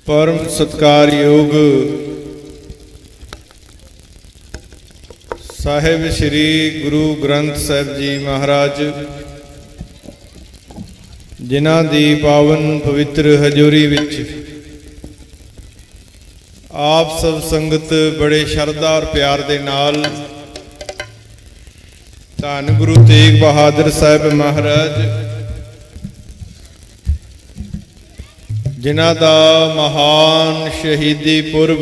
परम सत्कारयोग साहिब श्री गुरु ग्रंथ साहिब जी महाराज, जिन्हां दी पावन पवित्र हजूरी विच आप सब संगत बड़े शरधा और प्यार दे नाल धन गुरु तेग बहादुर साहिब महाराज, जिन्हां दा महान शहीदी पुरब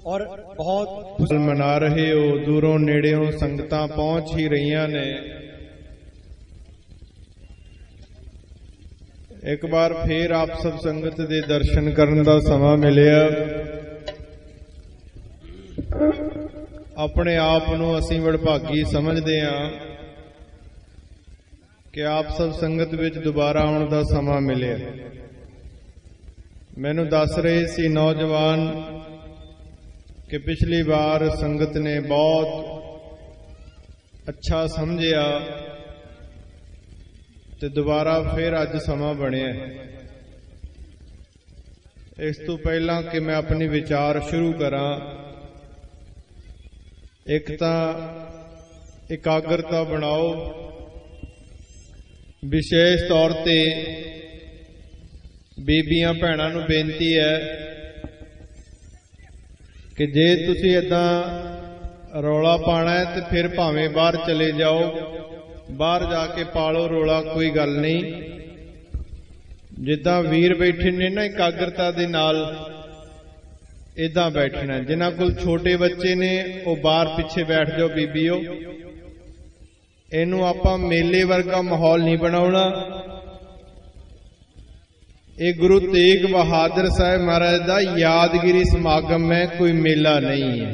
और बहुत मना रहे हो। दूरों नेड़ियों संगतां पहुंच ही रहीआं ने। एक बार फिर आप सब संगत दे दर्शन करन दा समां मिलिआ। अपने आप नूं असीं वडभागी समझदे हां कि आप सब संगत विच दोबारा आउण दा समां मिलिआ। मैनूं दस रहे सी नौजवान कि पिछली बार संगत ने बहुत अच्छा समझिया ते दोबारा फिर अज समां बनिआ। इस तो पहला कि मैं अपनी विचार शुरू करां, एक तां एकाग्रता बनाओ। विशेष तौर ते बीबियां भैणां नूं बेनती है कि जे तुसीं इदां रौला पाना है तो फिर भावें बाहर चले जाओ, बाहर जाके पालो रौला, कोई गल नहीं। जिद्दां वीर बैठे ने ना एकाग्रता दे नाल इदां बैठना। जिन्हां कोल छोटे बच्चे ने वो बाहर पिछे बैठ जाओ। बीबीओ, इनू आपां मेले वर्गा माहौल नहीं बनाउणा। ये गुरु तेग बहादुर साहिब महाराज दा यादगिरी समागम है, कोई मेला नहीं है।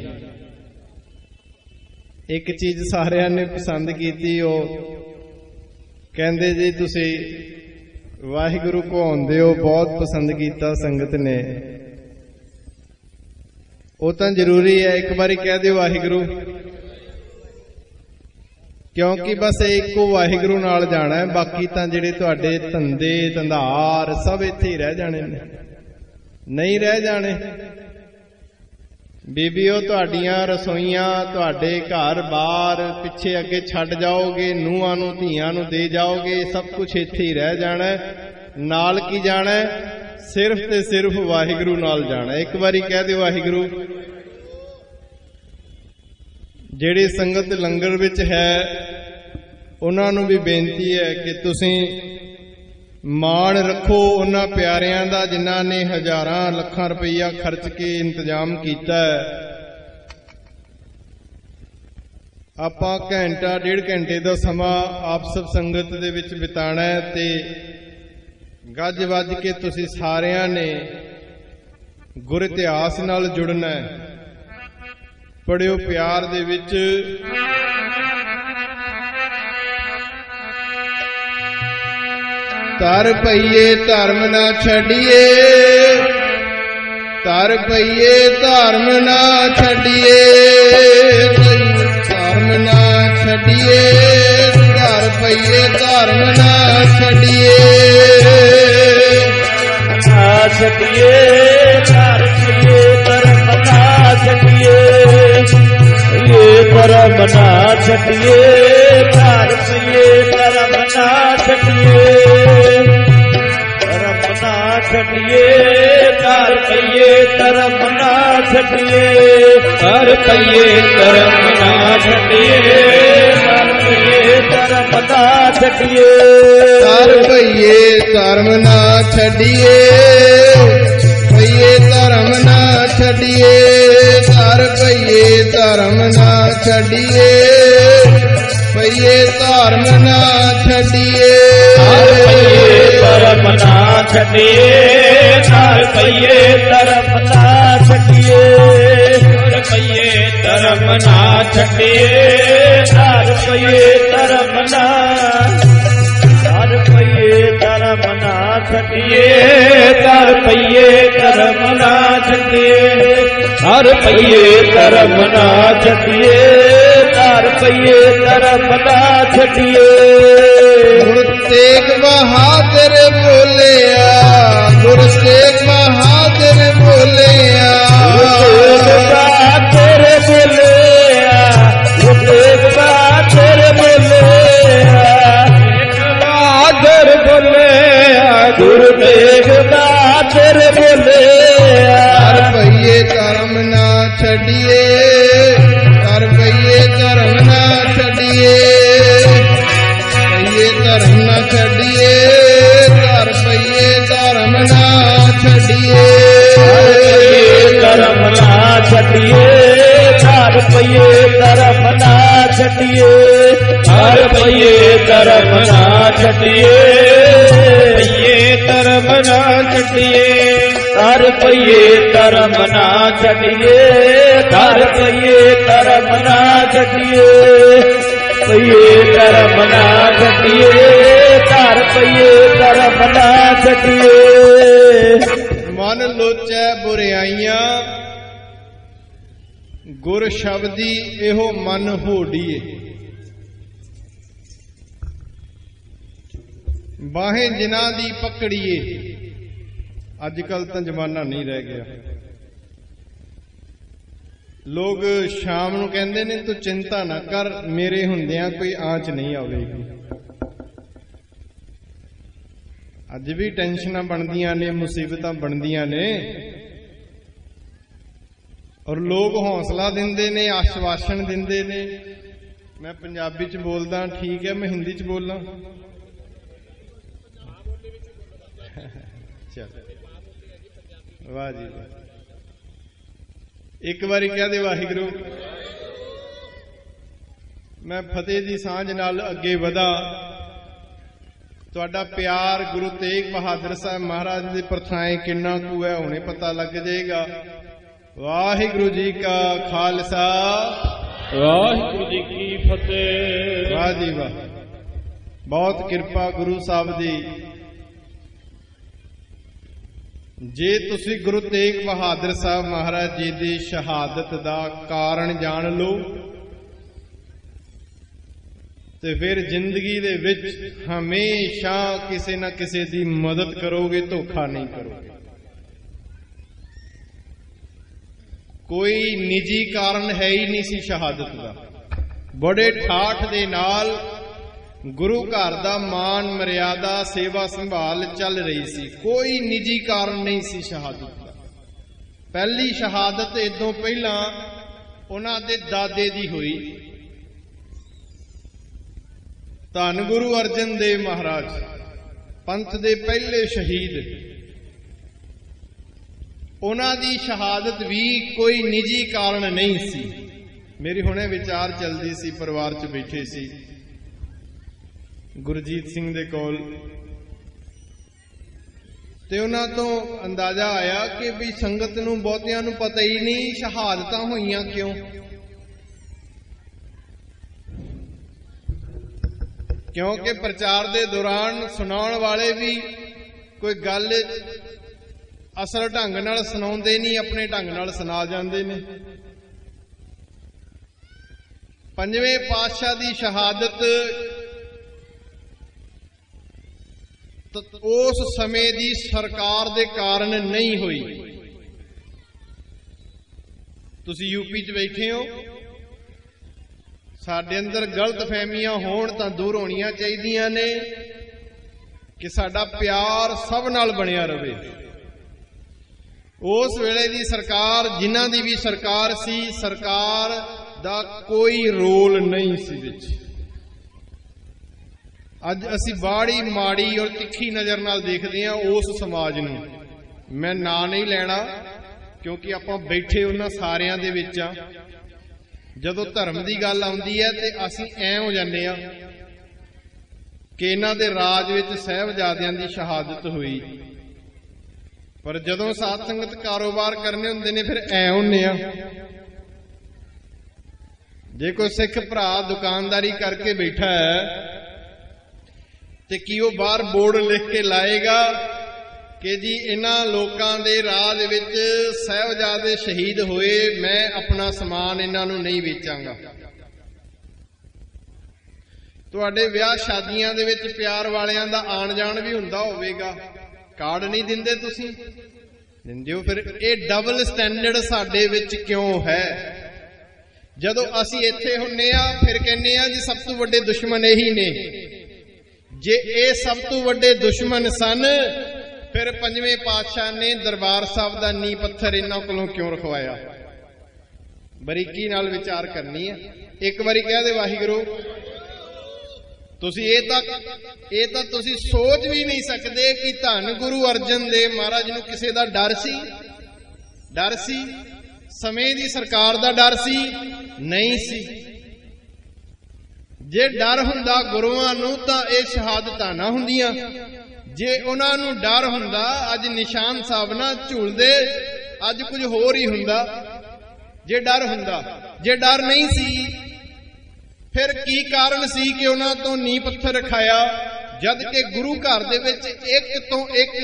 एक चीज सारिਆਂ ने पसंद की, वो कहंदे जी तुसी वाहिगुरु को आउंदे हो, बहुत पसंद किया संगत ने। वो तो जरूरी है, एक बारी कह दो वाहिगुरु, क्योंकि बस एको वाहिगुरु नाल जाना है। बाकी तो जिहड़े तुहाडे धंधे धंधार सब इत्थे ही रह जाने ने, नहीं रह जाने। बीबीओ, तुहाडियां रसोईयां तुहाडे घर बार पिछे अगे छड्ड जाओगे, नूहां नूं धीआं नूं दे जाओगे, सब कुछ इत्थे ही रह जाना है। नाल की जाना है? सिर्फ ते सिर्फ वाहिगुरु नाल जाना। एक बारी कह दो वाहिगुरु। ਜਿਹੜੀ संगत लंगर विच है उन्हां नूं भी बेनती है कि तुसीं मान रखो उन्हां प्यारियां दा जिन्हां ने हजारां लखां रुपया खर्च के इंतजाम कीता है। आपां घंटा डेढ़ घंटे दा समां आप सब संगत दे विच बिताना है ते गज वज के तुसीं सारियां ने गुर इतिहास नाल जुड़ना है। पढ़ियो प्यार दे विच तर पईए धर्म ना छड़िए, तर पईए धर्म ना छड़िए, धर्म ना छड़िए, तर पईए धर्म ना छड़िए, ना छड़िए, धर्म ना छड़िए, ये धर्म ना छड़िए, धर्म ये धर्म ना छड़िए, धर्म ना छड़िए, धर्म ये धर्म ना छड़िए, धर्म ये धर्म ना छड़िए, धर्म ये धर्म ना छड़िए, धर्म ये धर्म ना छड़िए, ये धर्म ना छड़िए, धर पईए धर्म ना छड़िए, पईए धर्म ना छड़िए, धर पईए धर्म ना छड़िए, धर पईए धर्म ना छड़िए, धर पईए धर्म ना छड़िए, धर पईए धर्म ना, धर पईए धर्म ना छड़िए, धर पईए धर्म ना छड़िए, हर पईए धर्म ना छड़िए, हर पईए धर्म ना छड़िए। तेग बहादुर बोलिया, गुरु तेग बहादुर बोलिया, बहादुर बोलिया, गुरु तेग बहादुर बोलिया, बहादुर बोलिया, गुरु तेग बहादुर बोलिया। कर पईए धर्म ना छड़िए, कर पईए धर्म ना छड़िए, पईए धर्म ना छड़िए, कर पईए धर्म ना छड़िए, धर्म ना छड़िए, चार पईए धर्म ना छड़िए, चार पईए धर्म ना छड़िए, पईए धर्म ना छड़िए, चार पईए धर्म ना छड़िए, चार पईए धर्म ना छड़िए, पईए धर्म ना छड़िए, चार पईए धर्म ना छड़िए। मन लोचै बुराइयां, गुर शब्दी एहो मन होड़िए, बाहें जिन्हां दी पकड़िए। अजकल तो जमाना नहीं रह गया। लोग शाम नूं कहंदे ने तू चिंता ना कर, मेरे हुंदियां कोई आंच नहीं आवेगी। अज भी टेंशनां बनदियां ने, मुसीबतां बनदियां ने, और लोग हौसला दिंदे ने, आश्वासन दिंदे ने। मैं पंजाबी च बोलदा ठीक है, मैं हिंदी च बोलना। वाह जी वाह, एक बारी कह दे वाहिगुरू। मैं फतेह दी सांझ नाल अगे वधा। तुहाडा प्यार गुरु तेग बहादुर साहब महाराज दी प्रथाएं किन्ना कु है हुणे पता लग जाएगा। वाहिगुरू जी का खालसा, वाहिगुरू जी की फतेह। वाह जी वाह, बहुत किरपा गुरु साहब दी। जे तुसी गुरु तेग बहादुर साहब महाराज जी दी शहादत दा कारण जान लो ते फिर जिंदगी दे विच हमेशा किसी ना किसी दी मदद करोगे, धोखा नहीं करोगे। कोई निजी कारण है ही नहीं सी शहादत का। बड़े ठाठ दे नाल गुरु घर दा मान मर्यादा सेवा संभाल चल रही सी, कोई निजी कारण नहीं सी शहादत का। पहली शहादत इदों पहला उन्हां दे दादे दी हुई। धन गुरु अर्जन देव महाराज पंथ दे पहले शहीद, उन्हां दी शहादत भी कोई निजी कारण नहीं सी। मेरी हुणे विचार चलदी सी, परिवार च बैठे सी गुरजीत सिंह दे कोल, ते उन्हां तो अंदाजा आया कि भी संगत नूं बहुतियां नूं पता ही नहीं शहादतां होईयां क्यों। क्योंकि प्रचार दे दौरान सुनाउण वाले भी कोई गल असल ढंग नाल सुनाउंदे नहीं, अपने ढंग नाल सुना जांदे ने। पंजवें पातशाह दी शहादत उस समय दी सरकार दे कारण नहीं हुई। तुसी यूपी च बैठे हो, साडे अंदर गलत फहमियां होण तां दूर होणियां चाहीदियां ने कि साडा प्यार सब नाल बनिया रहे। उस वेले दी सरकार, जिन्हां दी भी सरकार सी, सरकार दा कोई रोल नहीं सी विच। अज असी बाड़ी माड़ी और तिखी नज़र नाल देखते हैं उस समाज नूं। मैं ना नहीं लेना क्योंकि आपां बैठे उन्हां सारियां दे विच आ। जदों धर्म की गल आउंदी है ते असीं ऐ हो जांदे आ कि इन्हां दे राज विच साहिबजादियां दी शहादत हुई, पर जदों साध संगत कारोबार करने हुंदे ने फिर ऐ हुंदे आ। जे कोई सिख भरा दुकानदारी करके बैठा है ते की वो बाहर बोर्ड लिख के लाएगा कि जी इन्हां लोकां दे राज विच साहिबजादे शहीद होए, मैं अपना समान इन्हां नूं नहीं वेचांगा। ਤੁਹਾਡੇ ਵਿਆਹ ਸ਼ਾਦੀਆਂ ਦੇ ਵਿੱਚ ਪਿਆਰ ਵਾਲਿਆਂ ਦਾ ਆਣ ਜਾਣ ਵੀ ਹੁੰਦਾ ਹੋਵੇਗਾ, ਕਾਰਡ ਨਹੀਂ ਦਿੰਦੇ ਤੁਸੀਂ? ਦਿੰਦੇ ਹੋ। ਫਿਰ ਇਹ ਡਬਲ ਸਟੈਂਡਰਡ ਸਾਡੇ ਵਿੱਚ ਕਿਉਂ ਹੈ? ਜਦੋਂ ਅਸੀਂ ਇੱਥੇ ਹੁੰਨੇ ਆ ਫਿਰ ਕਹਿੰਦੇ ਆ ਜੀ ਸਭ ਤੋਂ ਵੱਡੇ ਦੁਸ਼ਮਣ ਇਹੀ ਨੇ। ਜੇ ਇਹ ਸਭ ਤੋਂ ਵੱਡੇ ਦੁਸ਼ਮਣ ਸਨ ਫਿਰ ਪੰਜਵੇਂ ਪਾਤਸ਼ਾਹ ਨੇ ਦਰਬਾਰ ਸਾਹਿਬ ਦਾ ਨੀਂਹ ਪੱਥਰ ਇਹਨਾਂ ਕੋਲੋਂ ਕਿਉਂ ਰਖਵਾਇਆ? ਬਰੀਕੀ ਨਾਲ ਵਿਚਾਰ ਕਰਨੀ ਹੈ। ਇੱਕ ਵਾਰੀ ਕਹਿ ਦੇ ਵਾਹਿਗੁਰੂ। ਤੁਸੀਂ ਇਹ ਤਾਂ ਤੁਸੀਂ ਸੋਚ ਵੀ ਨਹੀਂ ਸਕਦੇ ਕਿ ਧੰਨ ਗੁਰੂ ਅਰਜਨ ਦੇਵ ਮਹਾਰਾਜ ਨੂੰ ਕਿਸੇ ਦਾ ਡਰ ਸੀ? ਡਰ ਸੀ? ਸਮੇਂ ਦੀ ਸਰਕਾਰ ਦਾ ਡਰ ਸੀ? ਨਹੀਂ ਸੀ। ਜੇ ਡਰ ਹੁੰਦਾ ਗੁਰੂਆਂ ਨੂੰ ਤਾਂ ਇਹ ਸ਼ਹਾਦਤਾਂ ਨਾ ਹੁੰਦੀਆਂ। ਜੇ ਉਹਨਾਂ ਨੂੰ ਡਰ ਹੁੰਦਾ ਅੱਜ ਨਿਸ਼ਾਨ ਸਾਹਿਬ ਨਾ ਝੂਲਦੇ, ਅੱਜ ਕੁਝ ਹੋਰ ਹੀ ਹੁੰਦਾ। ਜੇ ਡਰ ਹੁੰਦਾ, ਜੇ ਡਰ ਨਹੀਂ ਸੀ ਫਿਰ ਕੀ ਕਾਰਨ ਸੀ ਕਿ ਉਹਨਾਂ ਤੋਂ ਨੀਂਹ ਪੱਥਰ ਰਖਾਇਆ? ਜਦ ਕਿ ਗੁਰੂ ਘਰ ਦੇ ਵਿੱਚ ਇੱਕ ਤੋਂ ਇੱਕ,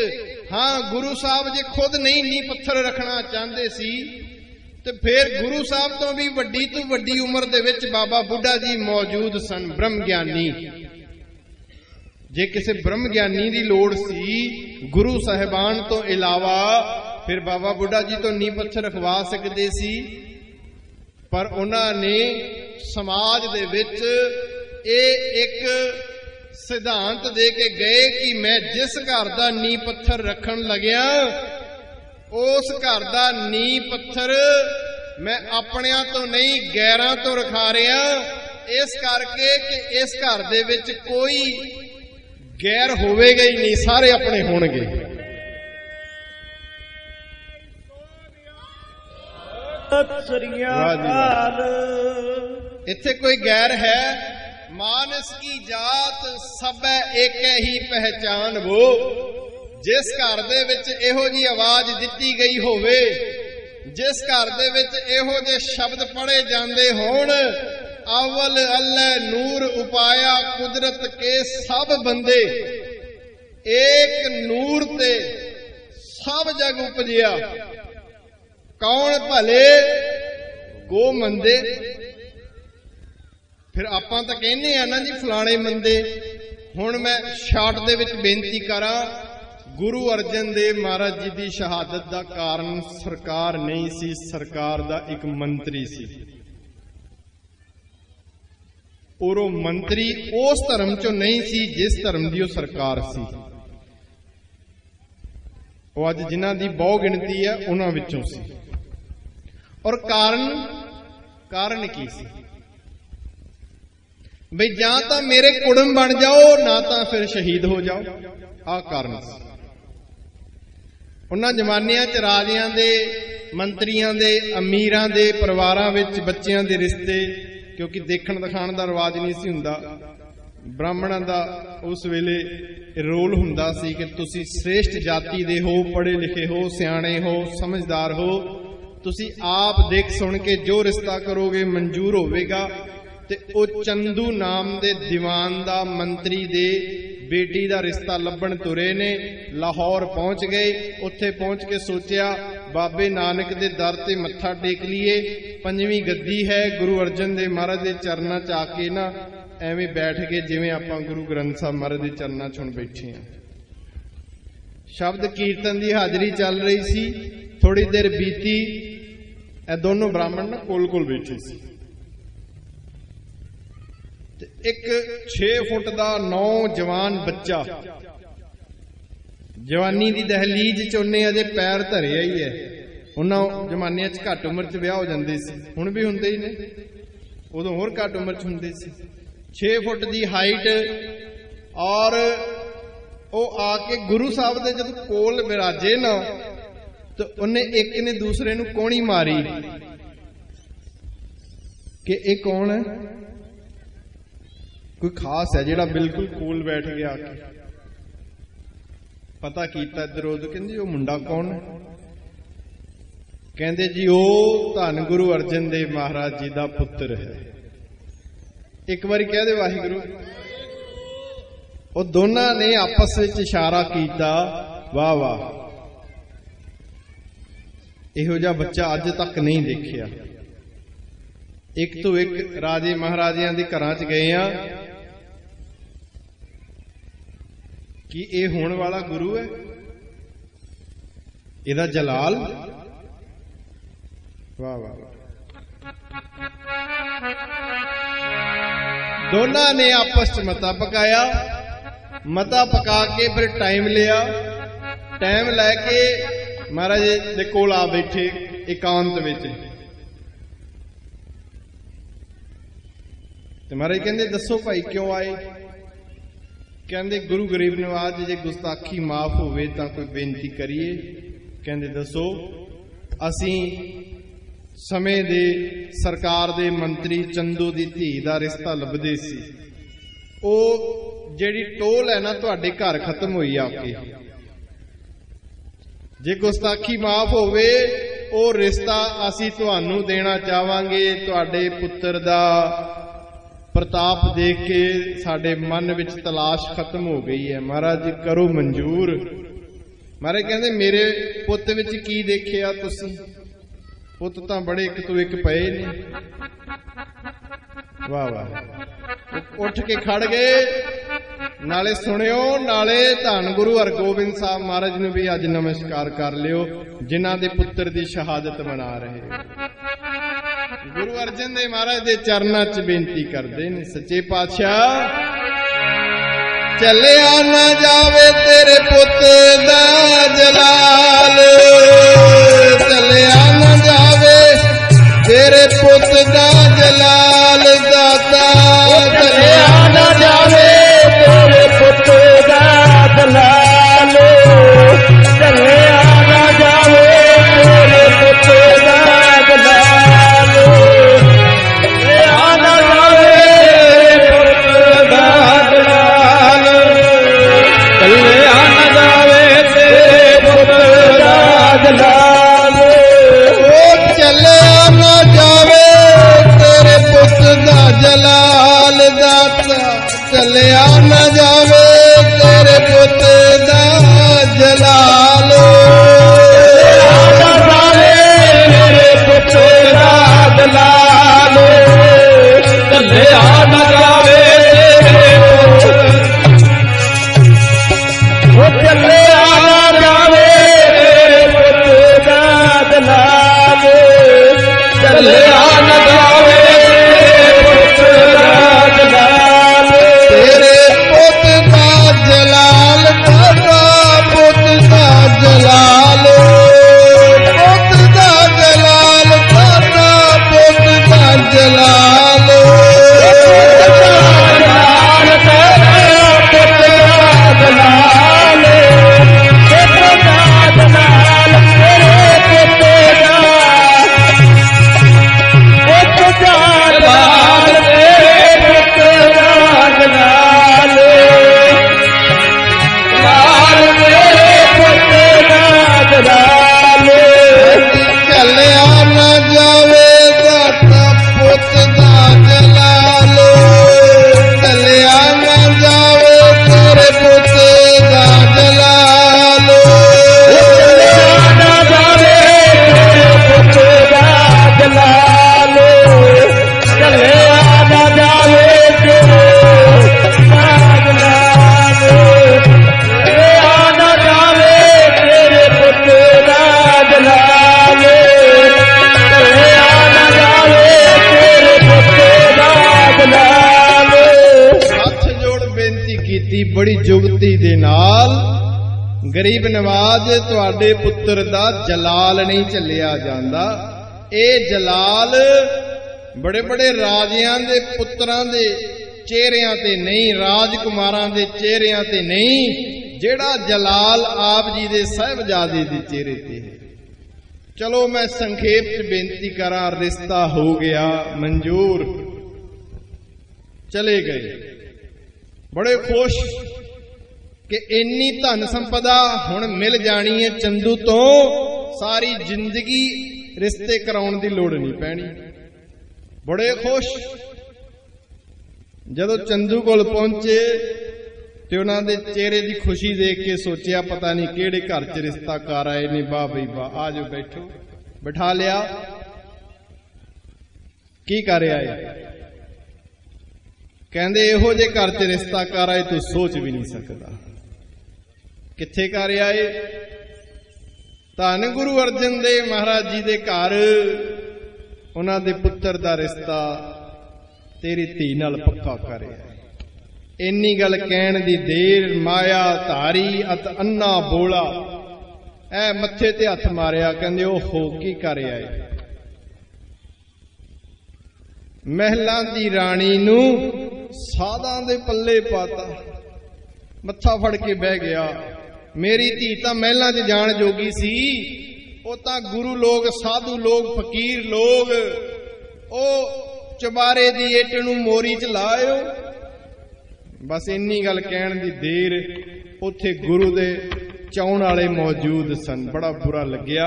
ਹਾਂ ਗੁਰੂ ਸਾਹਿਬ ਜੇ ਖੁਦ ਨਹੀਂ ਨੀਂਹ ਪੱਥਰ ਰੱਖਣਾ ਚਾਹੁੰਦੇ ਸੀ ਤੇ ਫਿਰ ਗੁਰੂ ਸਾਹਿਬ ਤੋਂ ਵੀ ਵੱਡੀ ਤੋਂ ਵੱਡੀ ਉਮਰ ਦੇ ਵਿੱਚ ਬਾਬਾ ਬੁੱਢਾ ਜੀ ਮੌਜੂਦ ਸਨ, ਬ੍ਰਹਮ ਗਿਆਨੀ। ਜੇ ਕਿਸੇ ਬ੍ਰਹਮ ਗਿਆਨੀ ਦੀ ਲੋੜ ਸੀ ਗੁਰੂ ਸਾਹਿਬਾਨ ਤੋਂ ਇਲਾਵਾ ਫਿਰ ਬਾਬਾ ਬੁੱਢਾ ਜੀ ਤੋਂ ਨੀਂਹ ਪੱਥਰ ਰਖਵਾ ਸਕਦੇ ਸੀ। ਪਰ ਉਹਨਾਂ ਨੇ ਸਮਾਜ ਦੇ ਵਿੱਚ ਇਹ ਇੱਕ ਸਿਧਾਂਤ ਦੇ ਕੇ ਗਏ ਕਿ ਮੈਂ ਜਿਸ ਘਰ ਦਾ ਨੀਂਹ ਪੱਥਰ ਰੱਖਣ ਲੱਗਿਆ ਉਸ ਘਰ ਦਾ ਨੀਂਹ ਪੱਥਰ ਮੈਂ ਆਪਣਿਆਂ ਤੋਂ ਨਹੀਂ ਗੈਰਾਂ ਤੋਂ ਰਖਾ ਰਿਹਾ, ਇਸ ਕਰਕੇ ਕਿ ਇਸ ਘਰ ਦੇ ਵਿੱਚ ਕੋਈ ਗੈਰ ਹੋਵੇਗਾ ਹੀ ਨਹੀਂ, ਸਾਰੇ ਆਪਣੇ ਹੋਣਗੇ। ਸਤਿ ਸ੍ਰੀ ਅਕਾਲ। ਇੱਥੇ ਕੋਈ ਗੈਰ ਹੈ? ਮਾਨਸ ਕੀ ਜਾਤ ਸਭੈ ਏਕੈ ਹੀ ਪਹਿਚਾਨ ਵੋ। ਜਿਸ ਘਰ ਦੇ ਵਿੱਚ ਇਹੋ ਜੀ ਆਵਾਜ਼ ਦਿੱਤੀ ਗਈ ਹੋਵੇ, ਜਿਸ ਘਰ ਦੇ ਵਿੱਚ ਇਹੋ ਜਿਹੇ ਸ਼ਬਦ ਪੜ੍ਹੇ ਜਾਂਦੇ ਹੋਣ, ਅਵਲ ਅੱਲ੍ਹ ਨੂਰ ਉਪਾਇਆ ਕੁਦਰਤ ਕੇ ਸਭ ਬੰਦੇ, ਏਕ ਨੂਰ ਤੇ ਸਭ ਜਗ ਉਪਜਿਆ, ਕੌਣ ਭਲੇ ਗੋ ਮੰਦੇ। ਫਿਰ ਆਪਾਂ ਤਾਂ ਕਹਿੰਦੇ ਆ ਨਾ ਜੀ ਫਲਾਣੇ ਮੰਦੇ। ਹੁਣ ਮੈਂ ਸ਼ਾਰਟ ਦੇ ਵਿੱਚ ਬੇਨਤੀ ਕਰਾਂ, ਗੁਰੂ ਅਰਜਨ ਦੇਵ ਮਹਾਰਾਜ ਜੀ ਦੀ ਸ਼ਹਾਦਤ ਦਾ ਕਾਰਨ ਸਰਕਾਰ ਨਹੀਂ ਸੀ, ਸਰਕਾਰ ਦਾ ਇੱਕ ਮੰਤਰੀ ਸੀ। ਔਰ ਉਹ ਮੰਤਰੀ ਉਸ ਧਰਮ ਚੋਂ ਨਹੀਂ ਸੀ ਜਿਸ ਧਰਮ ਦੀ ਉਹ ਸਰਕਾਰ ਸੀ। ਉਹ ਅੱਜ ਜਿਨ੍ਹਾਂ ਦੀ ਬਹੁ ਗਿਣਤੀ ਹੈ ਉਹਨਾਂ ਵਿੱਚੋਂ ਸੀ। ਔਰ ਕਾਰਨ ਕੀ ਸੀ? ਬਈ ਜਾਂ ਤਾਂ ਮੇਰੇ ਕੁੜਮ ਬਣ ਜਾਓ, ਨਾ ਤਾਂ ਫਿਰ ਸ਼ਹੀਦ ਹੋ ਜਾਓ। ਆਹ ਕਾਰਨ ਸੀ। ਉਹਨਾਂ ਜ਼ਮਾਨਿਆਂ 'ਚ ਰਾਜਿਆਂ ਦੇ, ਮੰਤਰੀਆਂ ਦੇ, ਅਮੀਰਾਂ ਦੇ ਪਰਿਵਾਰਾਂ ਵਿੱਚ ਬੱਚਿਆਂ ਦੇ ਰਿਸ਼ਤੇ, ਕਿਉਂਕਿ ਦੇਖਣ ਦਿਖਾਣ ਦਾ ਰਿਵਾਜ ਨਹੀਂ ਸੀ ਹੁੰਦਾ। ਬ੍ਰਾਹਮਣਾਂ ਦਾ ਉਸ ਵੇਲੇ ਰੋਲ ਹੁੰਦਾ ਸੀ ਕਿ ਤੁਸੀਂ ਸ੍ਰੇਸ਼ਟ ਜਾਤੀ ਦੇ ਹੋ, ਪੜ੍ਹੇ ਲਿਖੇ ਹੋ, ਸਿਆਣੇ ਹੋ, ਸਮਝਦਾਰ ਹੋ, ਤੁਸੀਂ ਆਪ ਦੇਖ ਸੁਣ ਕੇ ਜੋ ਰਿਸ਼ਤਾ ਕਰੋਗੇ ਮਨਜ਼ੂਰ ਹੋਵੇਗਾ। ਤੇ ਉਹ ਚੰਦੂ ਨਾਮ ਦੇ ਦੀਵਾਨ ਦਾ, ਮੰਤਰੀ ਦੇ ਬੇਟੀ ਦਾ ਰਿਸ਼ਤਾ ਲੱਭਣ ਤੁਰੇ ਨੇ। ਲਾਹੌਰ ਪਹੁੰਚ ਗਏ। ਉੱਥੇ ਪਹੁੰਚ ਕੇ ਸੋਚਿਆ ਬਾਬੇ ਨਾਨਕ ਦੇ ਦਰ ਤੇ ਮੱਥਾ ਟੇਕ ਲਈਏ, ਪੰਜਵੀਂ ਗੱਦੀ ਹੈ, ਗੁਰੂ ਅਰਜਨ ਦੇਵ ਮਹਾਰਾਜ ਦੇ ਚਰਨਾਂ 'ਚ ਆ ਕੇ ਨਾ ਐਵੇਂ ਬੈਠ ਕੇ ਜਿਵੇਂ ਆਪਾਂ ਗੁਰੂ ਗ੍ਰੰਥ ਸਾਹਿਬ ਮਹਾਰਾਜ ਦੇ ਚਰਨਾਂ 'ਚ ਹੁਣ ਬੈਠੇ ਹਾਂ। ਸ਼ਬਦ ਕੀਰਤਨ ਦੀ ਹਾਜ਼ਰੀ ਚੱਲ ਰਹੀ ਸੀ। ਥੋੜੀ ਦੇਰ ਬੀਤੀ, ਇਹ ਦੋਨੋਂ ਬ੍ਰਾਹਮਣ ਨਾ ਕੋਲ ਬੈਠੇ ਸੀ ਤੇ ਇੱਕ 6 ਫੁੱਟ ਦਾ ਨੌਜਵਾਨ ਬੱਚਾ, ਜਵਾਨੀ ਦੀ ਦਹਲੀਜ਼ 'ਚ ਉਹਨੇ ਅਜੇ ਪੈਰ ਧਰਿਆ ਹੀ ਹੈ। ਉਹਨਾਂ ਜ਼ਮਾਨਿਆਂ 'ਚ ਘੱਟ ਉਮਰ 'ਚ ਵਿਆਹ ਹੋ ਜਾਂਦੇ ਸੀ, ਹੁਣ ਵੀ ਹੁੰਦੇ ਹੀ ਨੇ, ਉਦੋਂ ਹੋਰ ਘੱਟ ਉਮਰ 'ਚ ਹੁੰਦੇ ਸੀ। 6 ਫੁੱਟ ਦੀ ਹਾਈਟ, ਔਰ ਉਹ ਆ ਕੇ ਗੁਰੂ ਸਾਹਿਬ ਦੇ ਜਦੋਂ ਕੋਲ ਵਿਰਾਜੇ ਨਾ ਤੇ ਉਹਨੇ ਇੱਕ ਨੇ ਦੂਸਰੇ ਨੂੰ ਕੋਣੀ ਮਾਰੀ ਕਿ ਇਹ ਕੌਣ ਹੈ? ਕੋਈ ਖਾਸ ਹੈ ਜਿਹੜਾ ਬਿਲਕੁਲ ਕੋਲ ਬੈਠ ਗਿਆ। ਆ ਕੇ ਪਤਾ ਕੀਤਾ ਇੱਧਰ ਉਧਰ, ਕਹਿੰਦੇ ਉਹ ਮੁੰਡਾ ਕੌਣ ਹੈ? ਕਹਿੰਦੇ ਜੀ ਉਹ ਧੰਨ ਗੁਰੂ ਅਰਜਨ ਦੇਵ ਮਹਾਰਾਜ ਜੀ ਦਾ ਪੁੱਤਰ ਹੈ। ਇੱਕ ਵਾਰੀ ਕਹਿ ਦੇ ਵਾਹਿਗੁਰੂ। ਉਹ ਦੋਨਾਂ ਨੇ ਆਪਸ ਵਿੱਚ ਇਸ਼ਾਰਾ ਕੀਤਾ, ਵਾਹ ਵਾਹ, ਇਹੋ ਜਿਹਾ ਬੱਚਾ ਅੱਜ ਤੱਕ ਨਹੀਂ ਦੇਖਿਆ। ਇੱਕ ਤੋਂ ਇੱਕ ਰਾਜੇ ਮਹਾਰਾਜਿਆਂ ਦੇ ਘਰਾਂ 'ਚ ਗਏ ਆ कि ये होने वाला गुरु है, ਇਹਦਾ जलाल। वाह वाह वाह। दोनों ने आपस च मता पकाया, मता पका के फिर टाइम लिया, टाइम लैके महाराज दे कोल आ बैठे एकांत विच। ते महाराज कहंदे दसो भाई क्यों आए? कहंदे गुरु गरीब नवाज जे गुस्ताखी माफ होवे तां कोई बेनती करिए। कहंदे दसो। असीं समय दे सरकार दे मंत्री चंदू दी धी दा रिश्ता लभदे सी, ओ जेड़ी टोल है ना तुहाडे घर खत्म होई आके। जे गुस्ताखी माफ होवे ओ रिश्ता असीं तुहानू देना चाहांगे। तुहाडे पुत्र दा प्रताप देख के साडे मन विच तलाश खत्म हो गई है, महाराज करो मंजूर। महाराज कहंदे मेरे पुत्त विच की देखिया तुसीं? पुत्त तां बड़े एक तो एक पए ने। वाह वाह। उठ के खड़ गए, नाले सुनियो, नाले धन गुरु हरगोबिंद साहब महाराज नूं भी अज नमस्कार कर लियो, जिन्हां दे पुत्र दी शहादत मना रहे। गुरु अर्जन देव महाराज दे चरनां च बेनती करदे ने, सच्चे पातशाह चलिया ना जावे तेरे पुत दा जलाल, चलिया ना जावे तेरे पुत दा जलाल दाता, चलिया ना जावे तेरे पुत दा जलाल, चलिया ना जावे तेरे पुत दा जलाल, चलिया ना जावे पुत दा जलाल, चलिया ना जावे तेरे पुत दा जलाल, ओ चलिया ना जावे तेरे पुत दा जलाल दाता, चलिया ना जावे तेरे पुत दा जलाल, चलिया ना जावे तेरे पुत दा जलाल, चलिया ना जावे तेरे पुत दा जलाल, तेरे पुत दा जलाल दाता, पुत दा जलाल, पुत दा जलाल दाता, पुत दा जलाल, चलिया ना जावे दाता पुत दा जलाल, चलिया ना जावे तेरे पुत दा जलाल, चलिया ना जावे तेरे पुत दा जलाल, चलिया ना जावे तेरे दा जलाल, चलिया ना जावे तेरे पुत दा जलाल, चलिया ना जावे तेरे पुत दा जलाल। हथ जोड़ बेनती कीती बड़ी जुगती दे नाल, गरीब नवाज तुहाडे पुत्र दा जलाल नहीं झल्लिया जांदा। ए जलाल बड़े बड़े राजियां दे पुत्रां दे चेहरियां ते नहीं, राजकुमारां दे चेहरियां ते नहीं, जेड़ा जलाल आप जी दे साहिबजादे दे चेहरे ते है। चलो मैं संखेप च बेनती करा, रिश्ता हो गया मंजूर, चले गए बड़े खुश कि इन्नी धन संपदा हुण मिल जानी है चंदू तो, सारी जिंदगी रिश्ते कराउण दी लोड़ नहीं पैनी। बड़े खुश जदों चंदू कोल पहुंचे ते उन्हां दे चेहरे दी खुशी देख के सोचिया पता नहीं किहड़े घर च रिश्ता कर आए ने। वाह बई वाह, आ जाओ बैठो। बिठा लिया। की कर आए? कहंदे इहो जे घर च रिश्ता कर आए तू सोच भी नहीं सकदा। कित्थे कर आए? धन गुरु अर्जन देव महाराज जी दे घर उन्हां दे पुत्तर दा रिश्ता तेरी धी नाल पक्का करे। इन्नी गल कहण दी देर माया धारी अत अन्ना बोला ऐ मत्थे ते हथ मारिया, कहंदे ओ हो की कर आए? महलां दी राणी नूं साधां दे पल्ले पाता, मत्था फड़ के बह गया। मेरी धी तां महलां 'च जाण जोगी सी, ਉਹ ਤਾਂ ਗੁਰੂ ਲੋਕ ਸਾਧੂ ਲੋਕ ਫਕੀਰ ਲੋਕ ਉਹ ਚੁਬਾਰੇ ਦੀ ਇੱਟ ਨੂੰ ਮੋਰੀ 'ਚ ਲਾਇਓ। ਬਸ ਇੰਨੀ ਗੱਲ ਕਹਿਣ ਦੀ ਦੇਰ ਉੱਥੇ ਗੁਰੂ ਦੇ ਚਾਉਣ ਵਾਲੇ ਮੌਜੂਦ ਸਨ। ਬੜਾ ਬੁਰਾ ਲੱਗਿਆ।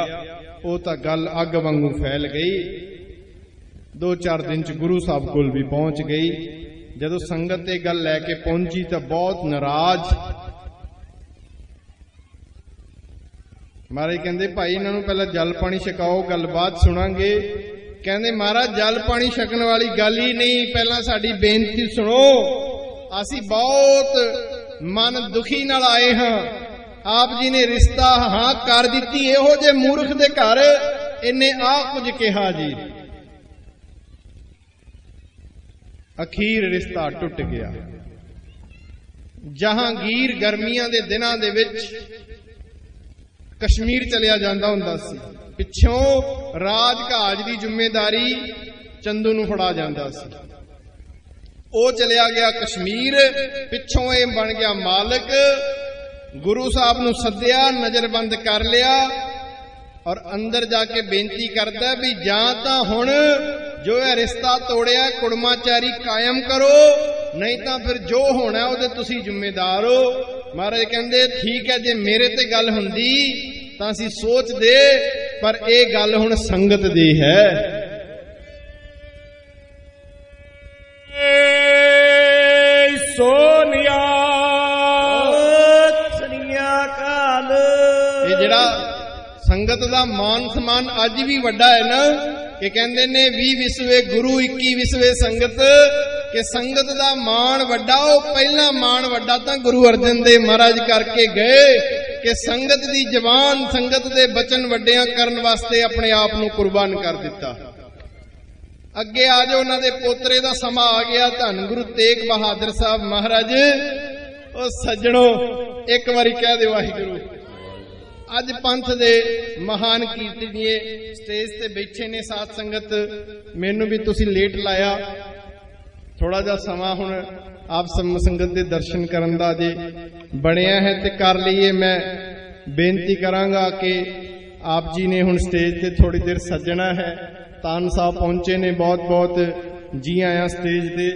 ਉਹ ਤਾਂ ਗੱਲ ਅੱਗ ਵਾਂਗੂ ਫੈਲ ਗਈ। 2-4 ਦਿਨ 'ਚ ਗੁਰੂ ਸਾਹਿਬ ਕੋਲ ਵੀ ਪਹੁੰਚ ਗਈ। ਜਦੋਂ ਸੰਗਤ ਇਹ ਗੱਲ ਲੈ ਕੇ ਪਹੁੰਚੀ ਤਾਂ ਬਹੁਤ ਨਾਰਾਜ਼। महाराज कहते भाई इन्हों पहला जल पानी छकाओ, गलबात सुनांगे। कहते महाराज जल पानी छकन वाली गल ही नहीं, पहला साडी बेनती सुनो। असी बहुत मन दुखी नाल आए हाँ, आप जी ने रिश्ता हाँ कर दी। इहो जे मूर्ख दे घर इन्हें आ कुछ कहा जी। अखीर रिश्ता टुट गया। जहांगीर गर्मियां दे दिनां दे विच कश्मीर चलिया जांदा हुंदा सी। पिछों राज काज दी जिम्मेदारी चंदू नूं फड़ा जांदा सी। ओ चलिया गया कश्मीर, पिछों ये बन गया मालिक। गुरु साहब नूं सद्दिया, नजरबंद कर लिया और अंदर जाके बेनती करदा भी जां तां हुण जो है रिश्ता तोड़िया कुड़माचारी कायम करो, नहीं तां फिर जो होना उहदे तुसीं जिम्मेदार हो। महाराज कहंदे ठीक है, जे मेरे ते गल हुंदी तां असीं सोच दे, पर यह गल हुण संगत दी है। सोनिया सनिया काल ये जिहड़ा संगत दा मान सम्मान अज भी वड्डा है ना, कि कहंदे ने 20 विसवे गुरु 21 विसवे संगत, कि संगत दा मान वड्डा। पहला मान वड्डा तां गुरु अर्जन देव महाराज करके गए कि संगत दी जवान संगत दे बचन वड्डियां करन वास्ते अपने आप नूं कुर्बान कर दिता। अगे आ जाओ, उन्हां दे पोतरे दा समा आ गया। धन गुरु तेग बहादुर साहब महाराज। ओ सज्जणों एक बारी कह दे वाहिगुरू। अज पंथ दे महान कीर्तनीय स्टेज ते बैठे ने साथ संगत। मैनू भी तुसी लेट लाया, थोड़ा जा समा हुण आप संगत के दर्शन करन दा जे बनिया है ते कर लीए। मैं बेनती करांगा कि आप जी ने हुण स्टेज ते थोड़ी देर सजना है। तान साहब पहुंचे ने, बहुत बहुत जी आया स्टेज ते।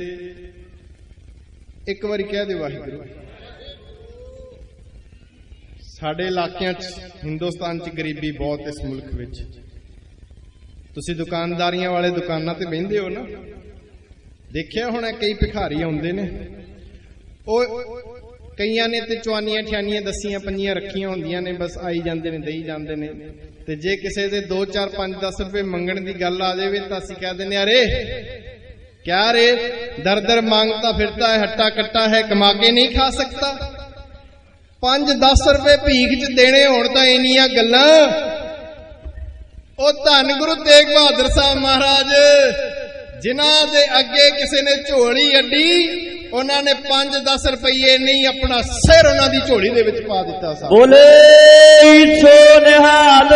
एक बारी कह दे वाहिगुरू। साडे इलाकियां हिंदुस्तान च गरीबी बहुत इस मुल्क विच। तुसीं दुकानदारियां वाले दुकानां ते बहिंदे हो ना, देखिया होना कई भिखारी आउंदे ने। कईयां ने ते चवानियां ठियानियां दसियां पंजियां रखियां होंदियां ने, बस आई जांदे ने देई जांदे ने। ते जे किसे दे 2 4 5 10 रुपए मंगण दी गल आ जावे तां असीं कह दिंदे अरे क्या रे, दर दर मांगता फिरता है, हट्टा कट्टा है, कमा के नहीं खा सकता। 5-10 रुपए भीख च देने होण तां इन्नियां गल्लां। ओ धन गुरु तेग बहादुर साहब महाराज जिन्हां दे अगे किसी ने झोली अड्डी, उन्होंने 5-10 रुपये नहीं अपना सिर उन्हां दी झोली दे विच पा दिता। बोले सो निहाल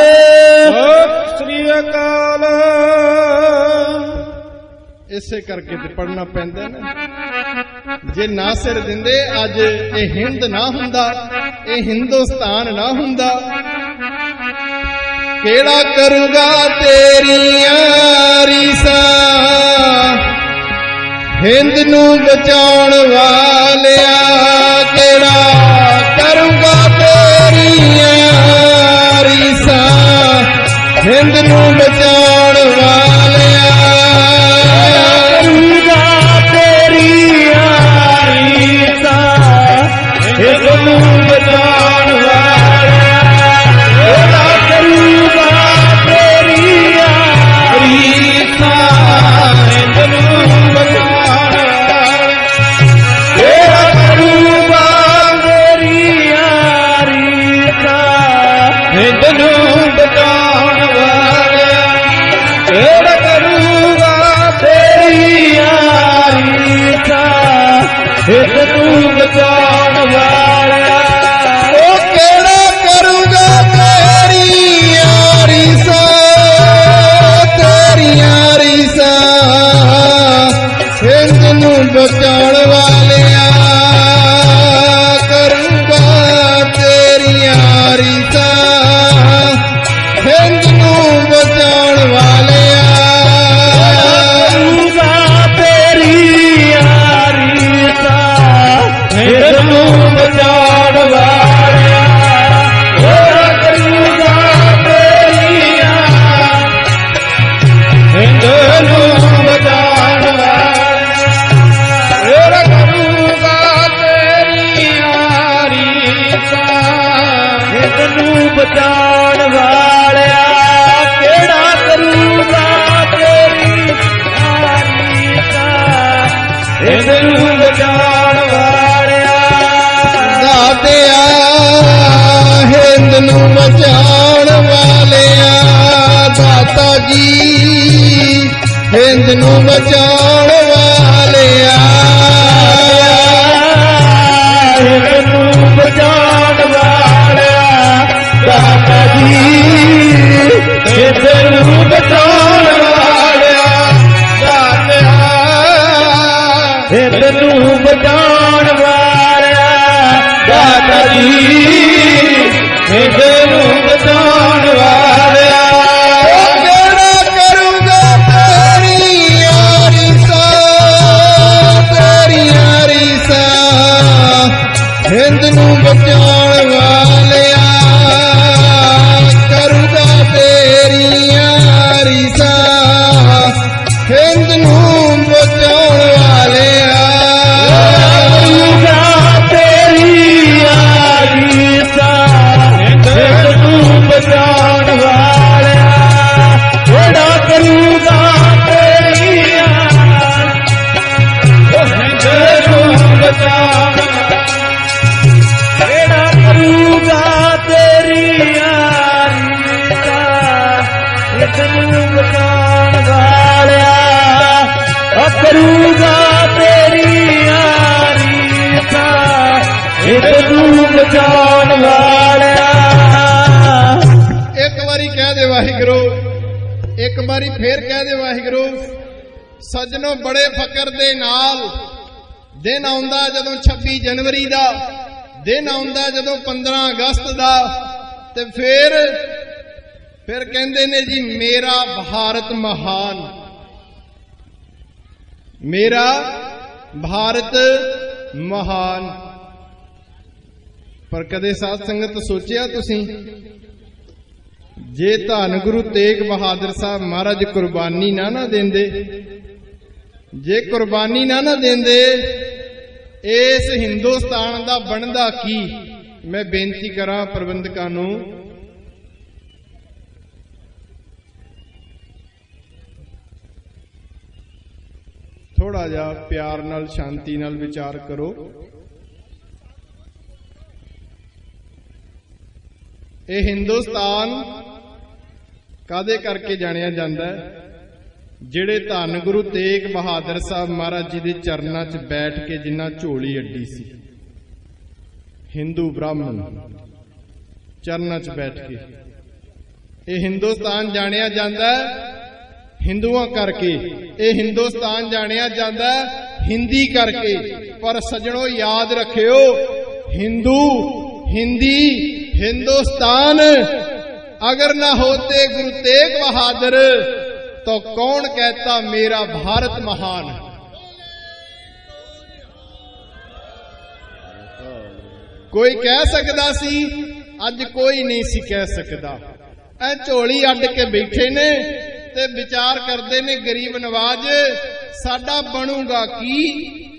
श्री अकाल। इसे करके ते पढ़ना पैंदा ना। जे ना सिर दिंदे अज ये हिंद ना हुंदा, ये हिंदुस्तान ना हुंदा। केड़ा करूंगा तेरियां रीसां, हिंद नू बचाउण वालिया। केड़ा करूंगा तेरियां रीसां, हिंद नू बचाउण वालिया। करूंगा तेरियां रीसां, हिंद नू बचाउण वालिया। केड़ा करूंगा तेरियां रीसां, हिंद नू बचाउण। तेरा करूंगा तेरी यारी ਹਿੰਦ ਨੂੰ ਬਚਾਉਣ ਵਾਲਿਆ ਕਿਹੜਾ ਕਰੂਗਾ ਤੇਰੀ ਯਾਰੀ ਦਾ ਹਿੰਦ ਨੂੰ ਬਚਾਉਣ ਵਾਲਿਆ ਉਹ ਕਿਹੜਾ ਕਰੂਗਾ ਤੇਰੀ ਯਾਰੀ ਸਾ ਤੇਰੀ ਯਾਰੀ ਸਾ ਹਿੰਦ ਨੂੰ ਬਚਾਉਣ ਵਾਲਿਆ ਕਰੂਗਾ ਤੇਰੀ ਯਾਰੀ ਸਾ ਹਿੰਦ ਨੂੰ ਬਚਾਉਣ ਵਾਲਿਆ ਕਰੂਗਾ ਤੇਰੀ ਯਾਰੀ ਦਾ ਹਿੰਦ ਨੂੰ ਬਚਾਉਣ ਵਾਲਿਆ ਕਿਹੜਾ ਕਰੂਗਾ ਤੇਰੀ ਯਾਰੀ ਹਿੰਦ ਨੂੰ ਬਚਾਉਣ ਵਾਲਿਆ ਕਿਹੜਾ ਕਰੂਗਾ ਤੇਰੀ ਯਾਰੀ ਸਾ ਹਿੰਦ ਨੂੰ ਬਚਾਉਣ ਵਾਲਿਆ ਕਿਹੜਾ ਕਰੂਗਾ ਤੇਰੀ ਯਾਰੀ ਦਾ ਹਿੰਦ ਨੂੰ ਬਚਾਉਣ ਵਾਲਿਆ ਦਾਤਿਆ ਹਿੰਦ ਨੂੰ ਬਚਾਉਣ ਵਾਲਿਆ ਦਾਤਾ ਜੀ ਹਿੰਦ ਨੂੰ ਬਚਾਉਣ ਵਾਲਿਆ ਹਿੰਦ ਨੂੰ ਬਚਾਉਣ ਵਾਲਿਆ ਦਾਤਾ ਜੀ ਹਿੰਦ ਨੂੰ ਬਚਾਉਣ ਵਾਲਿਆ ਦਾਤਿਆ ਹਿੰਦ ਨੂੰ ਬਚਾਉਣ ਵਾਲਿਆ ਦਾਤਾ ਜੀ ਹਿੰਦ ਨੂੰ ਬਚਾਉਣ ਵਾਲਿਆ ਉਹ ਕਿਹੜਾ ਕਰੂਗਾ ਤੇਰੀ ਯਾਰੀ ਸਾ ਤੇਰੀ ਯਾਰੀ ਸਾ ਹਿੰਦ ਨੂੰ ਬਚਾਉਣ ਵਾਲਿਆ ਕਰੂਗਾ ਤੇਰੀ ਯਾਰੀ ਸਾ ਹਿੰਦ ਨੂੰ ਬਚਾਉਣ ਵਾਲਿਆ ਕਰੂਗਾ ਤੇਰੀ ਯਾਰੀ ਦਾ ਹਿੰਦ ਨੂੰ ਬਚਾਉਣ ਵਾਲਿਆ ਕਿਹੜਾ ਕਰੂਗਾ ਤੇਰੀ ਯਾਰੀ ਹਿੰਦ ਨੂੰ ਬਚਾਉਣ ਕਿਹੜਾ ਕਰੂਗਾ ਤੇਰੀ ਯਾਰੀ ਦਾ ਹਿੰਦ ਨੂੰ ਬਚਾਉਣ ਵਾਲਿਆ ਕਰੂਗਾ ਤੇਰੀ ਯਾਰੀ ਦਾ ਹਿੰਦ ਨੂੰ ਬਚਾਉਣ ਵਾਲਿਆ ਇੱਕ ਵਾਰੀ ਕਹਿ ਦੇ ਵਾਹਿਗੁਰੂ ਇੱਕ ਵਾਰੀ ਫੇਰ ਕਹਿ ਦੇ ਵਾਹਿਗੁਰੂ ਸੱਜਣੋ ਬੜੇ ਫਕਰ ਦੇ ਨਾਲ ਦਿਨ ਆਉਂਦਾ ਜਦੋਂ 26 ਜਨਵਰੀ ਦਾ ਦਿਨ ਆਉਂਦਾ ਜਦੋਂ 15 ਅਗਸਤ ਦਾ ਤੇ ਫਿਰ ਕਹਿੰਦੇ ਨੇ ਜੀ ਮੇਰਾ ਭਾਰਤ ਮਹਾਨ ਮੇਰਾ ਭਾਰਤ ਮਹਾਨ ਪਰ ਕਦੇ ਸਾਧ ਸੰਗਤ ਸੋਚਿਆ ਤੁਸੀਂ ਜੇ ਧੰਨ ਗੁਰੂ ਤੇਗ ਬਹਾਦਰ ਸਾਹਿਬ ਮਹਾਰਾਜ ਕੁਰਬਾਨੀ ਨਾ ਦਿੰਦੇ ਜੇ ਕੁਰਬਾਨੀ ਨਾ ਦਿੰਦੇ ਇਸ ਹਿੰਦੁਸਤਾਨ ਦਾ ਬਣਦਾ ਕੀ ਮੈਂ ਬੇਨਤੀ ਕਰਾਂ ਪ੍ਰਬੰਧਕਾਂ ਨੂੰ ਥੋੜਾ ਜਿਹਾ ਪਿਆਰ ਨਾਲ ਸ਼ਾਂਤੀ ਨਾਲ ਵਿਚਾਰ ਕਰੋ ਇਹ ਹਿੰਦੁਸਤਾਨ ਕਾਦੇ ਕਰਕੇ ਜਾਣਿਆ ਜਾਂਦਾ ਹੈ ਜਿਹੜੇ ਧੰਨ ਗੁਰੂ ਤੇਗ ਬਹਾਦਰ ਸਾਹਿਬ ਮਹਾਰਾਜ ਜੀ ਦੇ ਚਰਨਾਂ 'ਚ ਬੈਠ ਕੇ ਜਿਨ੍ਹਾਂ ਝੋਲੀ ਅੱਡੀ ਸੀ ਹਿੰਦੂ ਬ੍ਰਾਹਮਣ ਚਰਨਾਂ 'ਚ ਬੈਠ ਕੇ ਇਹ ਹਿੰਦੁਸਤਾਨ ਜਾਣਿਆ ਜਾਂਦਾ ਹੈ ਹਿੰਦੂਆਂ ਕਰਕੇ ਇਹ ਹਿੰਦੁਸਤਾਨ ਜਾਣਿਆ ਜਾਂਦਾ ਹਿੰਦੀ ਕਰਕੇ ਪਰ ਸੱਜਣੋ ਯਾਦ ਰੱਖਿਓ हिंदू हिंदी हिंदुस्तान अगर न होते गुरु तेग बहादुर तो कौन कहता मेरा भारत महान। कोई कह सकता सी, अज कोई नहीं सी कह सकता। ऐ झोली अड के बैठे ने ते विचार करते ने गरीब नवाज साडा बनूगा की।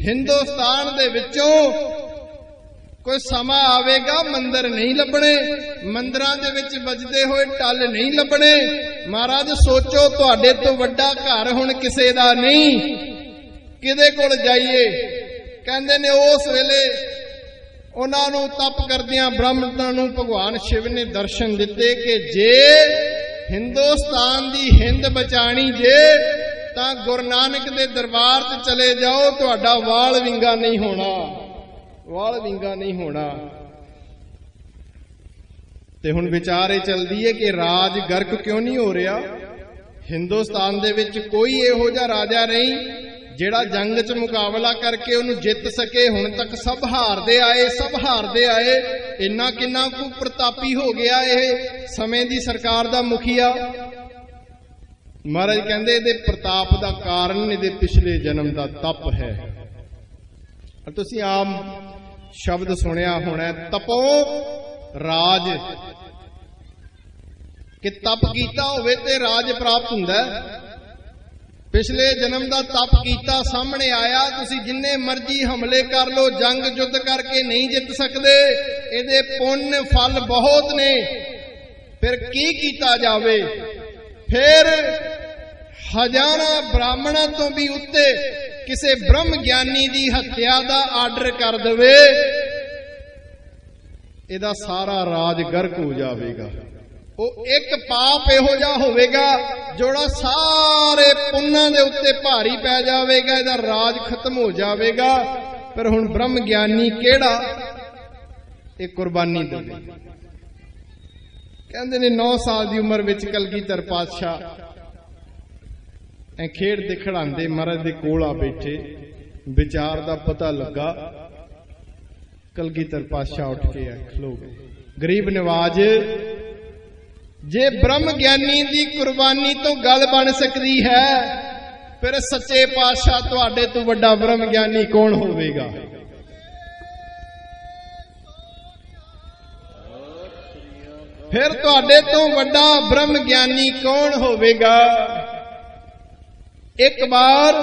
हिंदुस्तान दे विचों कोई समा आवेगा मंदिर नहीं लभणे, मंदिरां दे विच वजदे होए टल नहीं लभणे। महाराज सोचो तुहाडे तो वड्डा घर हुण किसे दा नहीं, किदे कोल जाइए। कहंदे ने उस वेले ਉਹਨਾਂ ਨੂੰ ਤਪ ਕਰਦਿਆਂ ਬ੍ਰਾਹਮਣਾਂ ਨੂੰ ਭਗਵਾਨ ਸ਼ਿਵ ਨੇ ਦਰਸ਼ਨ ਦਿੱਤੇ ਕਿ ਜੇ ਹਿੰਦੁਸਤਾਨ ਦੀ ਹਿੰਦ ਬਚਾਣੀ ਜੇ ਤਾਂ ਗੁਰੂ ਨਾਨਕ ਦੇ ਦਰਬਾਰ 'ਚ ਚਲੇ ਜਾਓ, ਤੁਹਾਡਾ ਵਾਲ ਵਿੰਗਾ ਨਹੀਂ ਹੋਣਾ, ਵਾਲ ਵਿੰਗਾ ਨਹੀਂ ਹੋਣਾ। ਤੇ ਹੁਣ ਵਿਚਾਰ ਇਹ ਚੱਲਦੀ ਹੈ ਕਿ ਰਾਜ ਗਰਕ ਕਿਉਂ ਨਹੀਂ ਹੋ ਰਿਹਾ। ਹਿੰਦੁਸਤਾਨ ਦੇ ਵਿੱਚ ਕੋਈ ਇਹੋ ਜਿਹਾ ਰਾਜਾ ਨਹੀਂ ਜਿਹੜਾ ਜੰਗ 'ਚ ਮੁਕਾਬਲਾ ਕਰਕੇ ਉਹਨੂੰ ਜਿੱਤ ਸਕੇ। ਹੁਣ ਤੱਕ ਸਭ ਹਾਰਦੇ ਆਏ, ਸਭ ਹਾਰਦੇ ਆਏ। ਇੰਨਾ ਕਿੰਨਾ ਕੁ ਪ੍ਰਤਾਪੀ ਹੋ ਗਿਆ ਇਹ ਸਮੇਂ ਦੀ ਸਰਕਾਰ ਦਾ ਮੁਖੀਆ। ਮਹਾਰਾਜ ਕਹਿੰਦੇ ਇਹਦੇ ਪ੍ਰਤਾਪ ਦਾ ਕਾਰਨ ਇਹਦੇ ਪਿਛਲੇ ਜਨਮ ਦਾ ਤਪ ਹੈ। ਤੁਸੀਂ ਆਮ ਸ਼ਬਦ ਸੁਣਿਆ ਹੋਣਾ, ਤਪੋ ਰਾਜ, ਕਿ ਤਪ ਕੀਤਾ ਹੋਵੇ ਤੇ ਰਾਜ ਪ੍ਰਾਪਤ ਹੁੰਦਾ। ਪਿਛਲੇ ਜਨਮ ਦਾ ਤਪ ਕੀਤਾ ਸਾਹਮਣੇ ਆਇਆ। ਤੁਸੀਂ ਜਿੰਨੇ ਮਰਜ਼ੀ ਹਮਲੇ ਕਰ ਲੋ, ਜੰਗ ਜੁੱਧ ਕਰਕੇ ਨਹੀਂ ਜਿੱਤ ਸਕਦੇ। ਇਹਦੇ ਪੁੰਨ ਫਲ ਬਹੁਤ ਨੇ। ਫਿਰ ਕੀ ਕੀਤਾ ਜਾਵੇ? ਫਿਰ ਹਜ਼ਾਰਾਂ ਬ੍ਰਾਹਮਣਾਂ ਤੋਂ ਵੀ ਉੱਤੇ ਕਿਸੇ ਬ੍ਰਹਮ ਗਿਆਨੀ ਦੀ ਹੱਤਿਆ ਦਾ ਆਰਡਰ ਕਰ ਦੇਵੇ, ਇਹਦਾ ਸਾਰਾ ਰਾਜ ਗਰਕ ਹੋ ਜਾਵੇਗਾ। ਉਹ ਇੱਕ ਪਾਪ ਇਹੋ ਜਿਹਾ ਹੋਵੇਗਾ ਜਿਹੜਾ ਸਾਰੇ ਪੁੰਨਾਂ ਦੇ ਉੱਤੇ ਭਾਰੀ ਪੈ ਜਾਵੇਗਾ, ਇਹਦਾ ਰਾਜ ਖਤਮ ਹੋ ਜਾਵੇਗਾ। ਪਰ ਹੁਣ ਬ੍ਰਹਮ ਗਿਆਨੀ ਕਿਹੜਾ ਇਹ ਕੁਰਬਾਨੀ ਦੇਵੇ। ਕਹਿੰਦੇ ਨੇ 9 ਸਾਲ ਦੀ ਉਮਰ ਵਿੱਚ ਕਲਗੀਧਰ ਪਾਤਸ਼ਾਹ ਐ ਖੇਡਦੇ ਖਿਡਾਉਂਦੇ ਮਹਾਰਾਜ ਦੇ ਕੋਲ ਆ ਬੈਠੇ। ਵਿਚਾਰ ਦਾ ਪਤਾ ਲੱਗਾ, ਕਲਗੀਧਰ ਪਾਤਸ਼ਾਹ ਉੱਠ ਕੇ ਖਲੋ ਗਏ। ਗਰੀਬ ਨਵਾਜ, ਜੇ ਬ੍ਰਹਮ ਗਿਆਨੀ ਦੀ ਕੁਰਬਾਨੀ ਤੋਂ ਗੱਲ ਬਣ ਸਕਦੀ ਹੈ, ਫਿਰ ਸੱਚੇ ਪਾਤਸ਼ਾਹ ਤੁਹਾਡੇ ਤੋਂ ਵੱਡਾ ਬ੍ਰਹਮ ਗਿਆਨੀ ਕੌਣ ਹੋਵੇਗਾ? ਫਿਰ ਤੁਹਾਡੇ ਤੋਂ ਵੱਡਾ ਬ੍ਰਹਮ ਗਿਆਨੀ ਕੌਣ ਹੋਵੇਗਾ? ਇੱਕ ਵਾਰ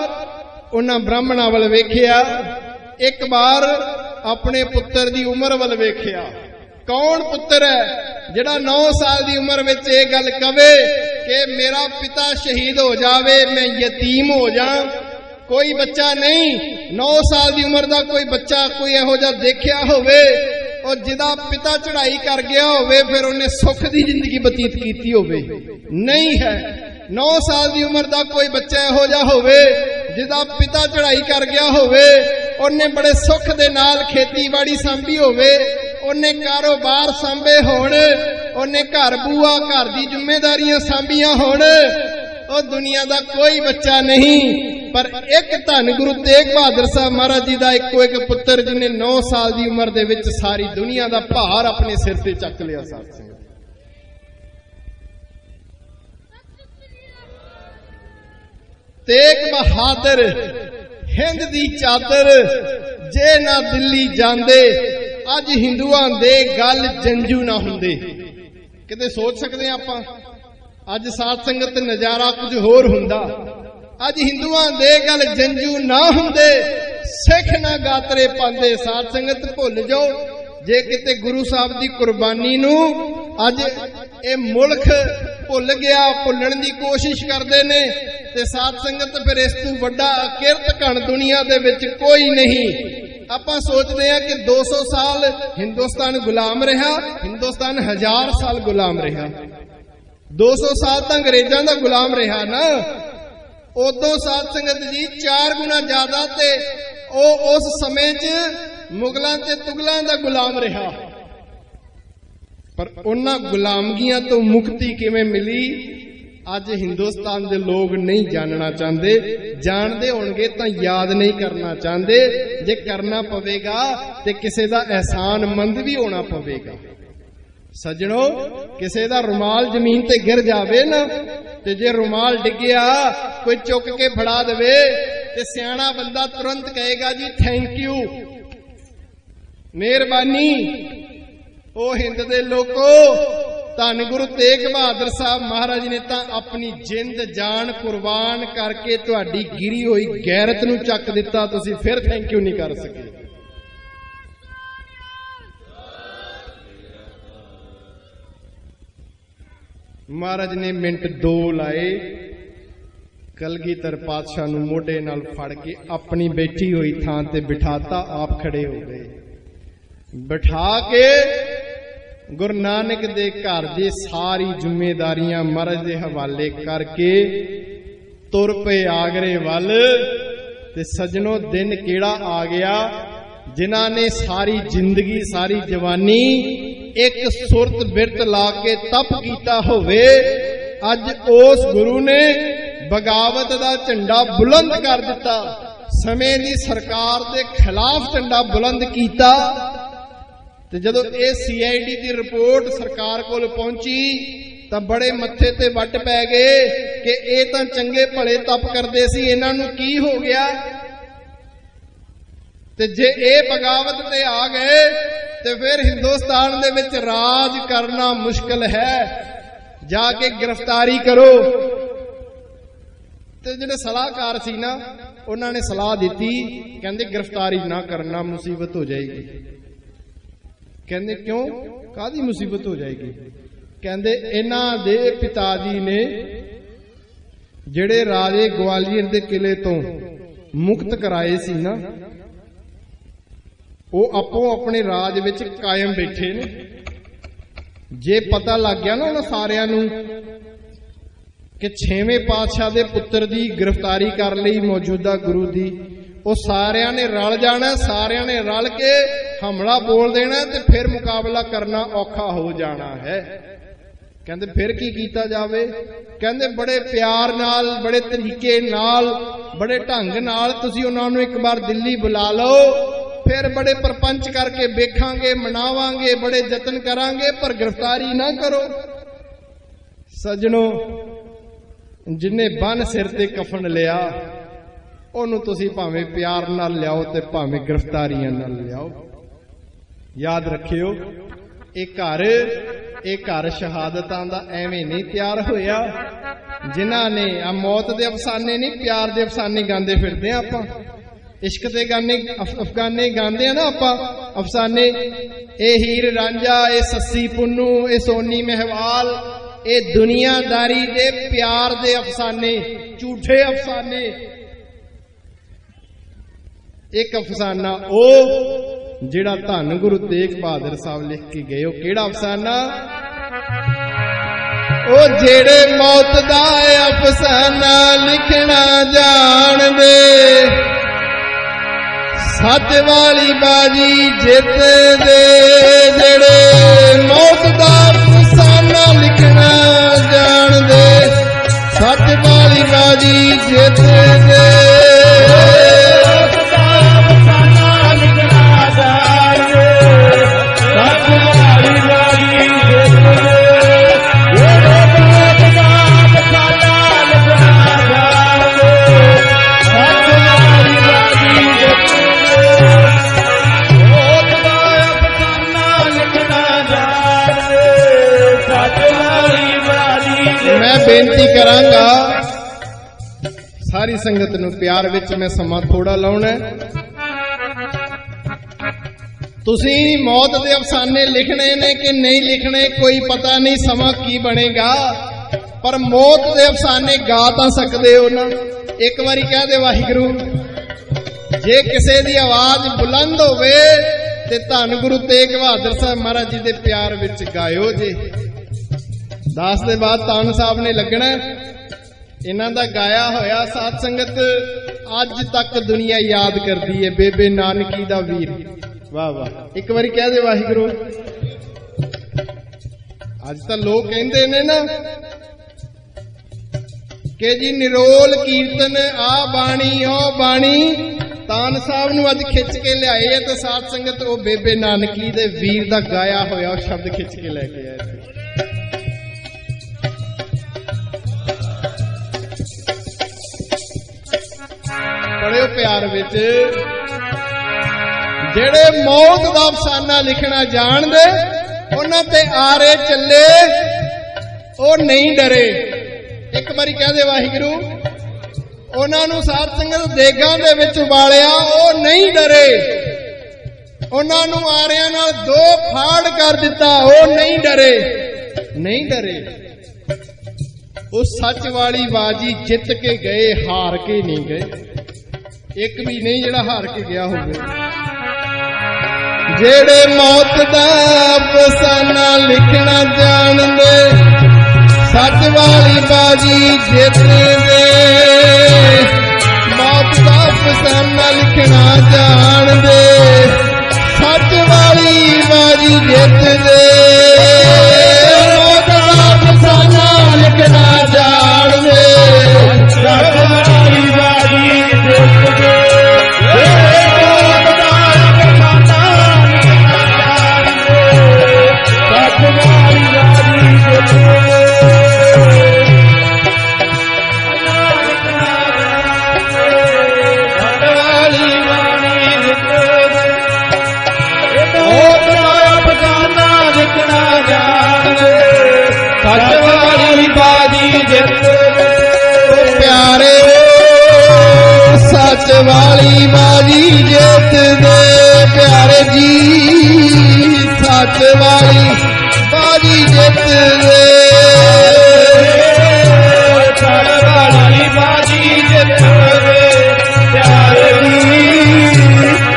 ਉਹਨਾਂ ਬ੍ਰਾਹਮਣਾਂ ਵੱਲ ਵੇਖਿਆ, ਇੱਕ ਵਾਰ ਆਪਣੇ ਪੁੱਤਰ ਦੀ ਉਮਰ ਵੱਲ ਵੇਖਿਆ। ਕੌਣ ਪੁੱਤਰ ਹੈ ਜਿਹੜਾ 9 ਸਾਲ ਦੀ ਉਮਰ ਵਿੱਚ ਇਹ ਗੱਲ ਕਵੇ ਕਿ ਮੇਰਾ ਪਿਤਾ ਸ਼ਹੀਦ ਹੋ ਜਾਵੇ, ਮੈਂ ਯਤੀਮ ਹੋ ਜਾ? ਕੋਈ ਬੱਚਾ ਨਹੀਂ 9 ਸਾਲ ਦੀ ਉਮਰ ਦਾ ਕੋਈ ਬੱਚਾ ਕੋਈ ਇਹੋ ਜਿਹਾ ਦੇਖਿਆ ਹੋਵੇ ਉਹ ਜਿਹਦਾ ਪਿਤਾ ਚੜ੍ਹਾਈ ਕਰ ਗਿਆ ਹੋਵੇ, ਫਿਰ ਉਹਨੇ ਸੁੱਖ ਦੀ ਜ਼ਿੰਦਗੀ ਬਤੀਤ ਕੀਤੀ ਹੋਵੇ? ਨਹੀਂ ਹੈ। 9 ਸਾਲ ਦੀ ਉਮਰ ਦਾ ਕੋਈ ਬੱਚਾ ਇਹੋ ਜਿਹਾ ਹੋਵੇ ਜਿਹਦਾ ਪਿਤਾ ਚੜ੍ਹਾਈ ਕਰ ਗਿਆ ਹੋਵੇ, ਉਹਨੇ ਬੜੇ ਸੁੱਖ ਦੇ ਨਾਲ ਖੇਤੀਬਾੜੀ ਸੰਭੀ ਹੋਵੇ, ਉਹਨੇ ਕਾਰੋਬਾਰ ਸੰਭੇ ਹੋਣ, ਉਹਨੇ ਘਰ ਬੂਆ ਘਰ ਦੀ ਜ਼ਿੰਮੇਵਾਰੀਆਂ ਸੰਭੀਆਂ ਹੋਣ। ਉਹ ਦੁਨੀਆ ਦਾ ਕੋਈ ਬੱਚਾ ਨਹੀਂ। ਪਰ ਇੱਕ ਧੰਨ ਗੁਰੂ ਤੇਗ ਬਹਾਦਰ ਸਾਹਿਬ ਮਹਾਰਾਜ ਜੀ ਦਾ ਇੱਕੋ ਇੱਕ ਪੁੱਤਰ ਜਿਹਨੇ 9 ਸਾਲ ਦੀ ਉਮਰ ਦੇ ਵਿੱਚ ਸਾਰੀ ਦੁਨੀਆ ਦਾ ਭਾਰ ਆਪਣੇ ਸਿਰ ਤੇ ਚੱਕ ਲਿਆ। ਸਾਧ ਸੰਗਤ, ਤੇਗ ਬਹਾਦਰ ਹਿੰਦ ਦੀ ਚਾਦਰ, ਜੇ ਨਾ ਦਿੱਲੀ ਜਾਂਦੇ ਅੱਜ ਹਿੰਦੂਆਂ ਦੇ ਗੱਲ ਜੰਜੂ ਨਾ ਹੁੰਦੇ। ਕਿਤੇ ਸੋਚ ਸਕਦੇ ਆਪਾਂ ਅੱਜ ਸਾਧ ਸੰਗਤ ਨਜ਼ਾਰਾ ਕੁਝ ਹੋਰ ਹੁੰਦਾ। ਅੱਜ ਹਿੰਦੂਆਂ ਦੇ ਗੱਲ ਜੰਜੂ ਨਾ ਹੁੰਦੇ, ਸਿੱਖ ਨਾ ਗਾਤਰੇ ਪਾਉਂਦੇ। ਸਾਧ ਸੰਗਤ ਭੁੱਲ ਜਾਓ, ਜੇ ਕਿਤੇ ਗੁਰੂ ਸਾਹਿਬ ਦੀ ਕੁਰਬਾਨੀ ਨੂੰ ਅੱਜ ਇਹ ਮੁਲਕ ਭੁੱਲ ਗਿਆ, ਭੁੱਲਣ ਦੀ ਕੋਸ਼ਿਸ਼ ਕਰਦੇ ਨੇ, ਤੇ ਸਾਧ ਸੰਗਤ ਫਿਰ ਇਸ ਤੋਂ ਵੱਡਾ ਅਕਿਰਤ ਘਣ ਦੁਨੀਆ ਦੇ ਵਿੱਚ ਕੋਈ ਨਹੀਂ। ਆਪਾਂ ਸੋਚਦੇ ਹਾਂ ਕਿ 200 ਸਾਲ ਹਿੰਦੁਸਤਾਨ ਗੁਲਾਮ ਰਿਹਾ, ਹਿੰਦੁਸਤਾਨ 1000 ਸਾਲ ਗੁਲਾਮ ਰਿਹਾ। 200 ਸਾਲ ਤਾਂ ਅੰਗਰੇਜ਼ਾਂ ਦਾ ਗੁਲਾਮ ਰਿਹਾ ਨਾ। ਉਦੋਂ ਸਾਧ ਸੰਗਤ ਜੀ 4 ਗੁਣਾ ਜ਼ਿਆਦਾ ਤੇ ਉਹ ਉਸ ਸਮੇਂ 'ਚ ਮੁਗਲਾਂ ਤੇ ਤੁਗਲਾਂ ਦਾ ਗੁਲਾਮ ਰਿਹਾ। ਪਰ ਉਹਨਾਂ ਗੁਲਾਮਗੀਆਂ ਤੋਂ ਮੁਕਤੀ ਕਿਵੇਂ ਮਿਲੀ ਅੱਜ ਹਿੰਦੁਸਤਾਨ ਦੇ ਲੋਕ ਨਹੀਂ ਜਾਣਨਾ ਚਾਹੁੰਦੇ। ਜਾਣਦੇ ਹੋਣਗੇ ਤਾਂ ਯਾਦ ਨਹੀਂ ਕਰਨਾ ਚਾਹੁੰਦੇ। ਜੇ ਕਰਨਾ ਪਵੇਗਾ ਤੇ ਕਿਸੇ ਦਾ ਅਹਿਸਾਨਮੰਦ ਵੀ ਹੋਣਾ ਪਵੇਗਾ। ਸੱਜਣੋ, ਕਿਸੇ ਦਾ ਰੁਮਾਲ ਜ਼ਮੀਨ ਤੇ ਗਿਰ ਜਾਵੇ ਨਾ, ਤੇ ਜੇ ਰੁਮਾਲ ਡਿੱਗਿਆ ਕੋਈ ਚੁੱਕ ਕੇ ਫੜਾ ਦੇਵੇ ਤੇ ਸਿਆਣਾ ਬੰਦਾ ਤੁਰੰਤ ਕਹੇਗਾ ਜੀ ਥੈਂਕ ਯੂ, ਮਿਹਰਬਾਨੀ। ਉਹ ਹਿੰਦ ਦੇ ਲੋਕੋ, ਧੰਨ ਗੁਰੂ ਤੇਗ ਬਹਾਦਰ ਸਾਹਿਬ ਮਹਾਰਾਜ ਨੇ ਤਾਂ ਆਪਣੀ ਜਿੰਦ ਜਾਨ ਕੁਰਬਾਨ ਕਰਕੇ ਤੁਹਾਡੀ ਗਿਰੀ ਹੋਈ ਗੈਰਤ ਨੂੰ ਚੱਕ ਦਿੱਤਾ। ਤੁਸੀਂ ਫਿਰ ਥੈਂਕ ਯੂ ਨਹੀਂ ਕਰ ਸਕੇ। ਮਹਾਰਾਜ ਨੇ ਮਿੰਟ 2 ਲਾਏ, ਕਲਗੀਧਰ ਪਾਤਸ਼ਾਹ ਨੂੰ ਮੋਢੇ ਨਾਲ ਫੜ ਕੇ ਆਪਣੀ ਬੈਠੀ ਹੋਈ ਥਾਂ ਤੇ ਬਿਠਾਤਾ। ਆਪ ਖੜੇ ਹੋ ਗਏ। ਬਿਠਾ ਕੇ ਗੁਰੂ ਨਾਨਕ ਦੇ ਘਰ ਦੀ ਸਾਰੀ ਜ਼ਿੰਮੇਵਾਰੀਆਂ ਮਹਾਰਾਜ ਦੇ ਹਵਾਲੇ ਕਰਕੇ ਤੁਰ ਪਏ ਆਗਰੇ ਵੱਲ। ਤੇ ਸੱਜਣੋ, ਦਿਨ ਕਿਹੜਾ ਆ ਗਿਆ ਜਿਨ੍ਹਾਂ ਨੇ ਸਾਰੀ ਜ਼ਿੰਦਗੀ ਸਾਰੀ ਜਵਾਨੀ ਇੱਕ ਸੁਰਤ ਬਿਰਤ ਲਾ ਕੇ ਤਪ ਕੀਤਾ ਹੋਵੇ। ਅੱਜ ਉਸ ਗੁਰੂ ਨੇ ਬਗਾਵਤ ਦਾ ਝੰਡਾ ਬੁਲੰਦ ਕਰ ਦਿੱਤਾ, ਸਮੇਂ ਦੀ ਸਰਕਾਰ ਦੇ ਖਿਲਾਫ ਝੰਡਾ ਬੁਲੰਦ ਕੀਤਾ। ਤੇ ਜਦੋਂ ਇਹ CID ਦੀ ਰਿਪੋਰਟ ਸਰਕਾਰ ਕੋਲ ਪਹੁੰਚੀ ਤਾਂ ਬੜੇ ਮੱਥੇ ਤੇ ਵੱਟ ਪੈ ਗਏ ਕਿ ਇਹ ਤਾਂ ਚੰਗੇ ਭਲੇ ਤਪ ਕਰਦੇ ਸੀ, ਇਹਨਾਂ ਨੂੰ ਕੀ ਹੋ ਗਿਆ। ਤੇ ਜੇ ਇਹ ਬਗਾਵਤ ਤੇ ਆ ਗਏ ਤੇ ਫਿਰ ਹਿੰਦੁਸਤਾਨ ਦੇ ਵਿੱਚ ਰਾਜ ਕਰਨਾ ਮੁਸ਼ਕਲ ਹੈ। ਜਾ ਕੇ ਗ੍ਰਿਫਤਾਰੀ ਕਰੋ। ਤੇ ਜਿਹੜੇ ਸਲਾਹਕਾਰ ਸੀ ਨਾ, ਉਹਨਾਂ ਨੇ ਸਲਾਹ ਦਿੱਤੀ, ਕਹਿੰਦੇ ਗ੍ਰਿਫਤਾਰੀ ਨਾ ਕਰਨਾ, ਮੁਸੀਬਤ ਹੋ ਜਾਏਗੀ। ਕਹਿੰਦੇ ਕਿਉਂ, ਕਾਹਦੀ ਮੁਸੀਬਤ ਹੋ ਜਾਏਗੀ। ਕਹਿੰਦੇ ਇਹਨਾਂ ਦੇ ਪਿਤਾ ਜੀ ਨੇ ਜਿਹੜੇ ਰਾਜੇ ਗਵਾਲੀਅਰ ਦੇ ਕਿਲੇ ਤੋਂ ਮੁਕਤ ਕਰਾਏ ਸੀ ਨਾ, ਉਹ ਆਪੋ ਆਪਣੇ ਰਾਜ ਵਿੱਚ ਕਾਇਮ ਬੈਠੇ ਨੇ। ਜੇ ਪਤਾ ਲੱਗ ਗਿਆ ਨਾ ਉਹਨਾਂ ਸਾਰਿਆਂ ਨੂੰ ਕਿ 6ਵੇਂ ਪਾਤਸ਼ਾਹ ਦੇ ਪੁੱਤਰ ਦੀ ਗ੍ਰਿਫਤਾਰੀ ਕਰ ਲਈ ਮੌਜੂਦਾ ਗੁਰੂ ਦੀ, ਉਹ ਸਾਰਿਆਂ ਨੇ ਰਲ ਜਾਣਾ, ਸਾਰਿਆਂ ਨੇ ਰਲ ਕੇ ਹਮਲਾ ਬੋਲ ਦੇਣਾ ਤੇ ਫਿਰ ਮੁਕਾਬਲਾ ਕਰਨਾ ਔਖਾ ਹੋ ਜਾਣਾ ਹੈ। ਕਹਿੰਦੇ ਫਿਰ ਕੀ ਕੀਤਾ ਜਾਵੇ। ਕਹਿੰਦੇ ਬੜੇ ਪਿਆਰ ਨਾਲ, ਬੜੇ ਤਰੀਕੇ ਨਾਲ, ਬੜੇ ਢੰਗ ਨਾਲ ਤੁਸੀਂ ਉਹਨਾਂ ਨੂੰ ਇੱਕ ਵਾਰ ਦਿੱਲੀ ਬੁਲਾ ਲਓ, ਫਿਰ ਬੜੇ ਪਰਪੰਚ ਕਰਕੇ ਵੇਖਾਂਗੇ, ਮਨਾਵਾਂਗੇ, ਬੜੇ ਯਤਨ ਕਰਾਂਗੇ, ਪਰ ਗ੍ਰਿਫਤਾਰੀ ਨਾ ਕਰੋ। ਸੱਜਣੋ, ਜਿੰਨੇ ਬੰਨ ਸਿਰ ਤੇ ਕਫਨ ਲਿਆ ਉਹਨੂੰ ਤੁਸੀਂ ਭਾਵੇਂ ਪਿਆਰ ਨਾਲ ਲਿਆਓ ਤੇ ਭਾਵੇਂ ਗ੍ਰਿਫਤਾਰੀਆਂ ਨਾਲ ਲਿਆਓ। ਯਾਦ ਰੱਖਿਓ, ਇਹ ਘਰ ਸ਼ਹਾਦਤਾਂ ਦਾ ਐਵੇਂ ਨਹੀਂ ਤਿਆਰ ਹੋਇਆ। ਜਿਨ੍ਹਾਂ ਨੇ ਆ ਮੌਤ ਦੇ ਅਫਸਾਨੇ ਨਹੀਂ, ਪਿਆਰ ਦੇ ਅਫਸਾਨੇ ਗਾਉਂਦੇ ਫਿਰਦੇ ਆ ਆਪਾਂ। ਇਸ਼ਕ ਦੇ ਗਾਣੇ ਅਫਗਾਨੇ ਗਾਉਂਦੇ ਆ ਨਾ ਆਪਾਂ ਅਫਸਾਨੇ। ਇਹ ਹੀਰ ਰਾਂਝਾ, ਇਹ ਸੱਸੀ ਪੁੰਨੂ, ਇਹ ਸੋਨੀ ਮਹਿਵਾਲ, ਇਹ ਦੁਨੀਆਦਾਰੀ ਦੇ ਪਿਆਰ ਦੇ ਅਫਸਾਨੇ, ਝੂਠੇ ਅਫਸਾਨੇ। ਇੱਕ ਅਫਸਾਨਾ ਉਹ ਜਿਹੜਾ ਧੰਨ ਗੁਰੂ ਤੇਗ ਬਹਾਦਰ ਸਾਹਿਬ ਲਿਖ ਕੇ ਗਏ। ਉਹ ਕਿਹੜਾ ਅਫਸਾਨਾ? ਉਹ ਜਿਹੜੇ ਮੌਤ ਦਾ ਅਫਸਾਨਾ ਲਿਖਣਾ ਜਾਣਦੇ, ਸੱਚ ਵਾਲੀ ਬਾਜੀ ਜਿੱਤਦੇ। ਜਿਹੜੇ ਮੌਤ ਦਾ ਅਫਸਾਨਾ ਲਿਖਣਾ ਜਾਣਦੇ, ਸੱਚ ਵਾਲੀ ਬਾਜੀ ਜਿੱਤਦੇ। मैं बेनती करांगा सारी संगत नूं, प्यार विच मैं समा थोड़ा लाउणा है। तुसीं मौत दे अफसाने लिखने ने कि नहीं लिखने कोई पता नहीं, समा की बनेगा, पर मौत दे अफसाने गा तां सकदे हो ना। एक बारी कह दे वाहिगुरू, जे किसी दी आवाज बुलंद होवे ते धन गुरु तेग बहादुर साहब महाराज जी दे प्यार विच गायो जे। 10 ਦੇ ਬਾਅਦ ਤਾਨ ਸਾਹਿਬ ਨੇ ਲੱਗਣਾ। ਇਹਨਾਂ ਦਾ ਗਾਇਆ ਹੋਇਆ ਸਾਧ ਸੰਗਤ ਅੱਜ ਤੱਕ ਦੁਨੀਆ ਯਾਦ ਕਰਦੀ ਹੈ, ਬੇਬੇ ਨਾਨਕੀ ਦਾ ਵੀਰ। ਵਾਹ ਵਾਹ, ਇੱਕ ਵਾਰੀ ਕਹਿ ਦੇ ਵਾਹਿਗੁਰੂ। ਅੱਜ ਤਾਂ ਲੋਕ ਕਹਿੰਦੇ ਨੇ ਨਾ ਕਿ ਜੀ ਨਿਰੋਲ ਕੀਰਤਨ ਆ ਬਾਣੀ ਉਹ ਬਾਣੀ। ਤਾਨ ਸਾਹਿਬ ਨੂੰ ਅੱਜ ਖਿੱਚ ਕੇ ਲਿਆਏ ਹੈ ਤੇ ਸਾਧ ਸੰਗਤ ਉਹ ਬੇਬੇ ਨਾਨਕੀ ਦੇ ਵੀਰ ਦਾ ਗਾਇਆ ਹੋਇਆ ਉਹ ਸ਼ਬਦ ਖਿੱਚ ਕੇ ਲੈ ਕੇ ਆਏ। ਪੜਿਓ ਪਿਆਰ ਵਿੱਚ, ਜਿਹੜੇ ਮੌਤ ਦਾ ਅਫਸਾਨਾ ਲਿਖਣਾ ਜਾਣਦੇ ਉਹਨਾਂ ਤੇ ਆਰੇ ਚੱਲੇ, ਉਹ ਨਹੀਂ ਡਰੇ। ਇੱਕ ਵਾਰੀ ਕਹਦੇ ਵਾਹਿਗੁਰੂ। ਉਹਨਾਂ ਨੂੰ ਸਾਧ ਸੰਗਤ ਦੇਗਾਂ ਦੇ ਵਿੱਚ ਉਬਾਲਿਆ, ਉਹ ਨਹੀਂ ਡਰੇ। ਉਹਨਾਂ ਨੂੰ ਆਰਿਆਂ ਨਾਲ 2 ਫਾੜ ਕਰ ਦਿੱਤਾ, ਉਹ ਨਹੀਂ ਡਰੇ, ਨਹੀਂ ਡਰੇ। ਉਹ ਸੱਚ ਵਾਲੀ ਬਾਜੀ ਜਿੱਤ ਕੇ ਗਏ, ਹਾਰ ਕੇ ਨਹੀਂ ਗਏ। ਇੱਕ ਵੀ ਨਹੀਂ ਜਿਹੜਾ ਹਾਰ ਕੇ ਗਿਆ ਹੋਵੇ। ਜਿਹੜੇ ਮੌਤ ਦਾ ਅਫਸਾਨਾ ਲਿਖਣਾ ਜਾਣਦੇ ਸੱਚ ਵਾਲੀ ਬਾਜੀ ਜਿੱਤਦੇ ਮੌਤ ਦਾ ਅਫਸਾਨਾ ਲਿਖਣਾ ਜਾਣਦੇ ਸੱਚ ਵਾਲੀ ਬਾਜੀ ਜਿੱਤਦੇ ਮੌਤ ਦਾ ਅਫਸਾਨਾ ਲਿਖਣਾ ਜਾਣਦੇ ਸੱਚ ਵਾਲੀ ਬਾਜੀ ਜਿੱਤਦੇ ਪਿਆਰੇ ਸੱਚ ਵਾਲੀ ਬਾਜੀ ਜਿੱਤਦੇ ਪਿਆਰੇ ਜੀ ਸੱਚ ਵਾਲੀ ਬਾਜੀ ਜਿੱਤਦੇ ਸੱਚ ਵਾਲੀ ਬਾਜੀ ਜਿੱਤਦੇ ਪਿਆਰੇ ਜੀ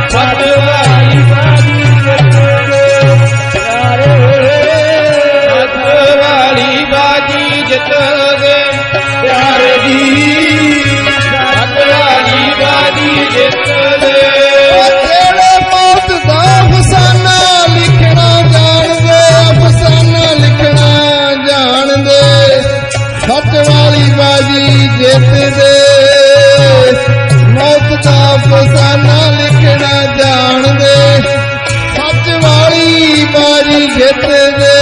ਸੱਚ ਵਾਲੀ ਬਾਜੀ ਜਿੱਤਦੇ ਪਿਆਰੇ ਸੱਚ ਵਾਲੀ ਬਾਜੀ ਜਿੱਤਦੇ ਪਿਆਰੇ ਜੀ ਸੱਚ ਵਾਲੀ ਬਾਜੀ ਜਿੱਤਦੇ ਜਿਹੜੇ ਮੌਤ ਦਾ ਅਫਸਾਨਾ ਲਿਖਣਾ ਜਾਣਦੇ ਅਫਸਾਨਾ ਲਿਖਣਾ ਜਾਣਦੇ ਸੱਚ ਵਾਲੀ ਬਾਜੀ ਜਿੱਤਦੇ ਮੌਤ ਦਾ ਅਫਸਾਨਾ ਲਿਖਣਾ ਜਾਣਦੇ ਸੱਚ ਵਾਲੀ ਬਾਜੀ ਜਿੱਤਦੇ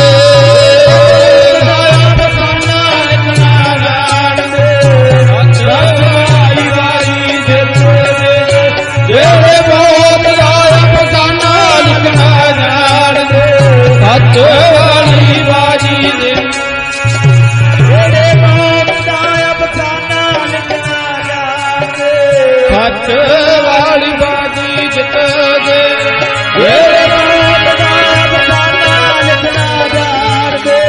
ਸੱਚ ਵਾਲੀ ਬਾਜੀ ਦੇ ਜਿਹੜੇ ਮੌਤ ਦਾ ਅਫਸਾਨਾ ਲਿਖਣਾ ਜਾਣਦੇ ਸੱਚ ਵਾਲੀ ਬਾਜੀ ਜਿੱਤਦੇ ਜਿਹੜੇ ਮੌਤ ਦਾ ਅਫਸਾਨਾ ਲਿਖਣਾ ਜਾਣਦੇ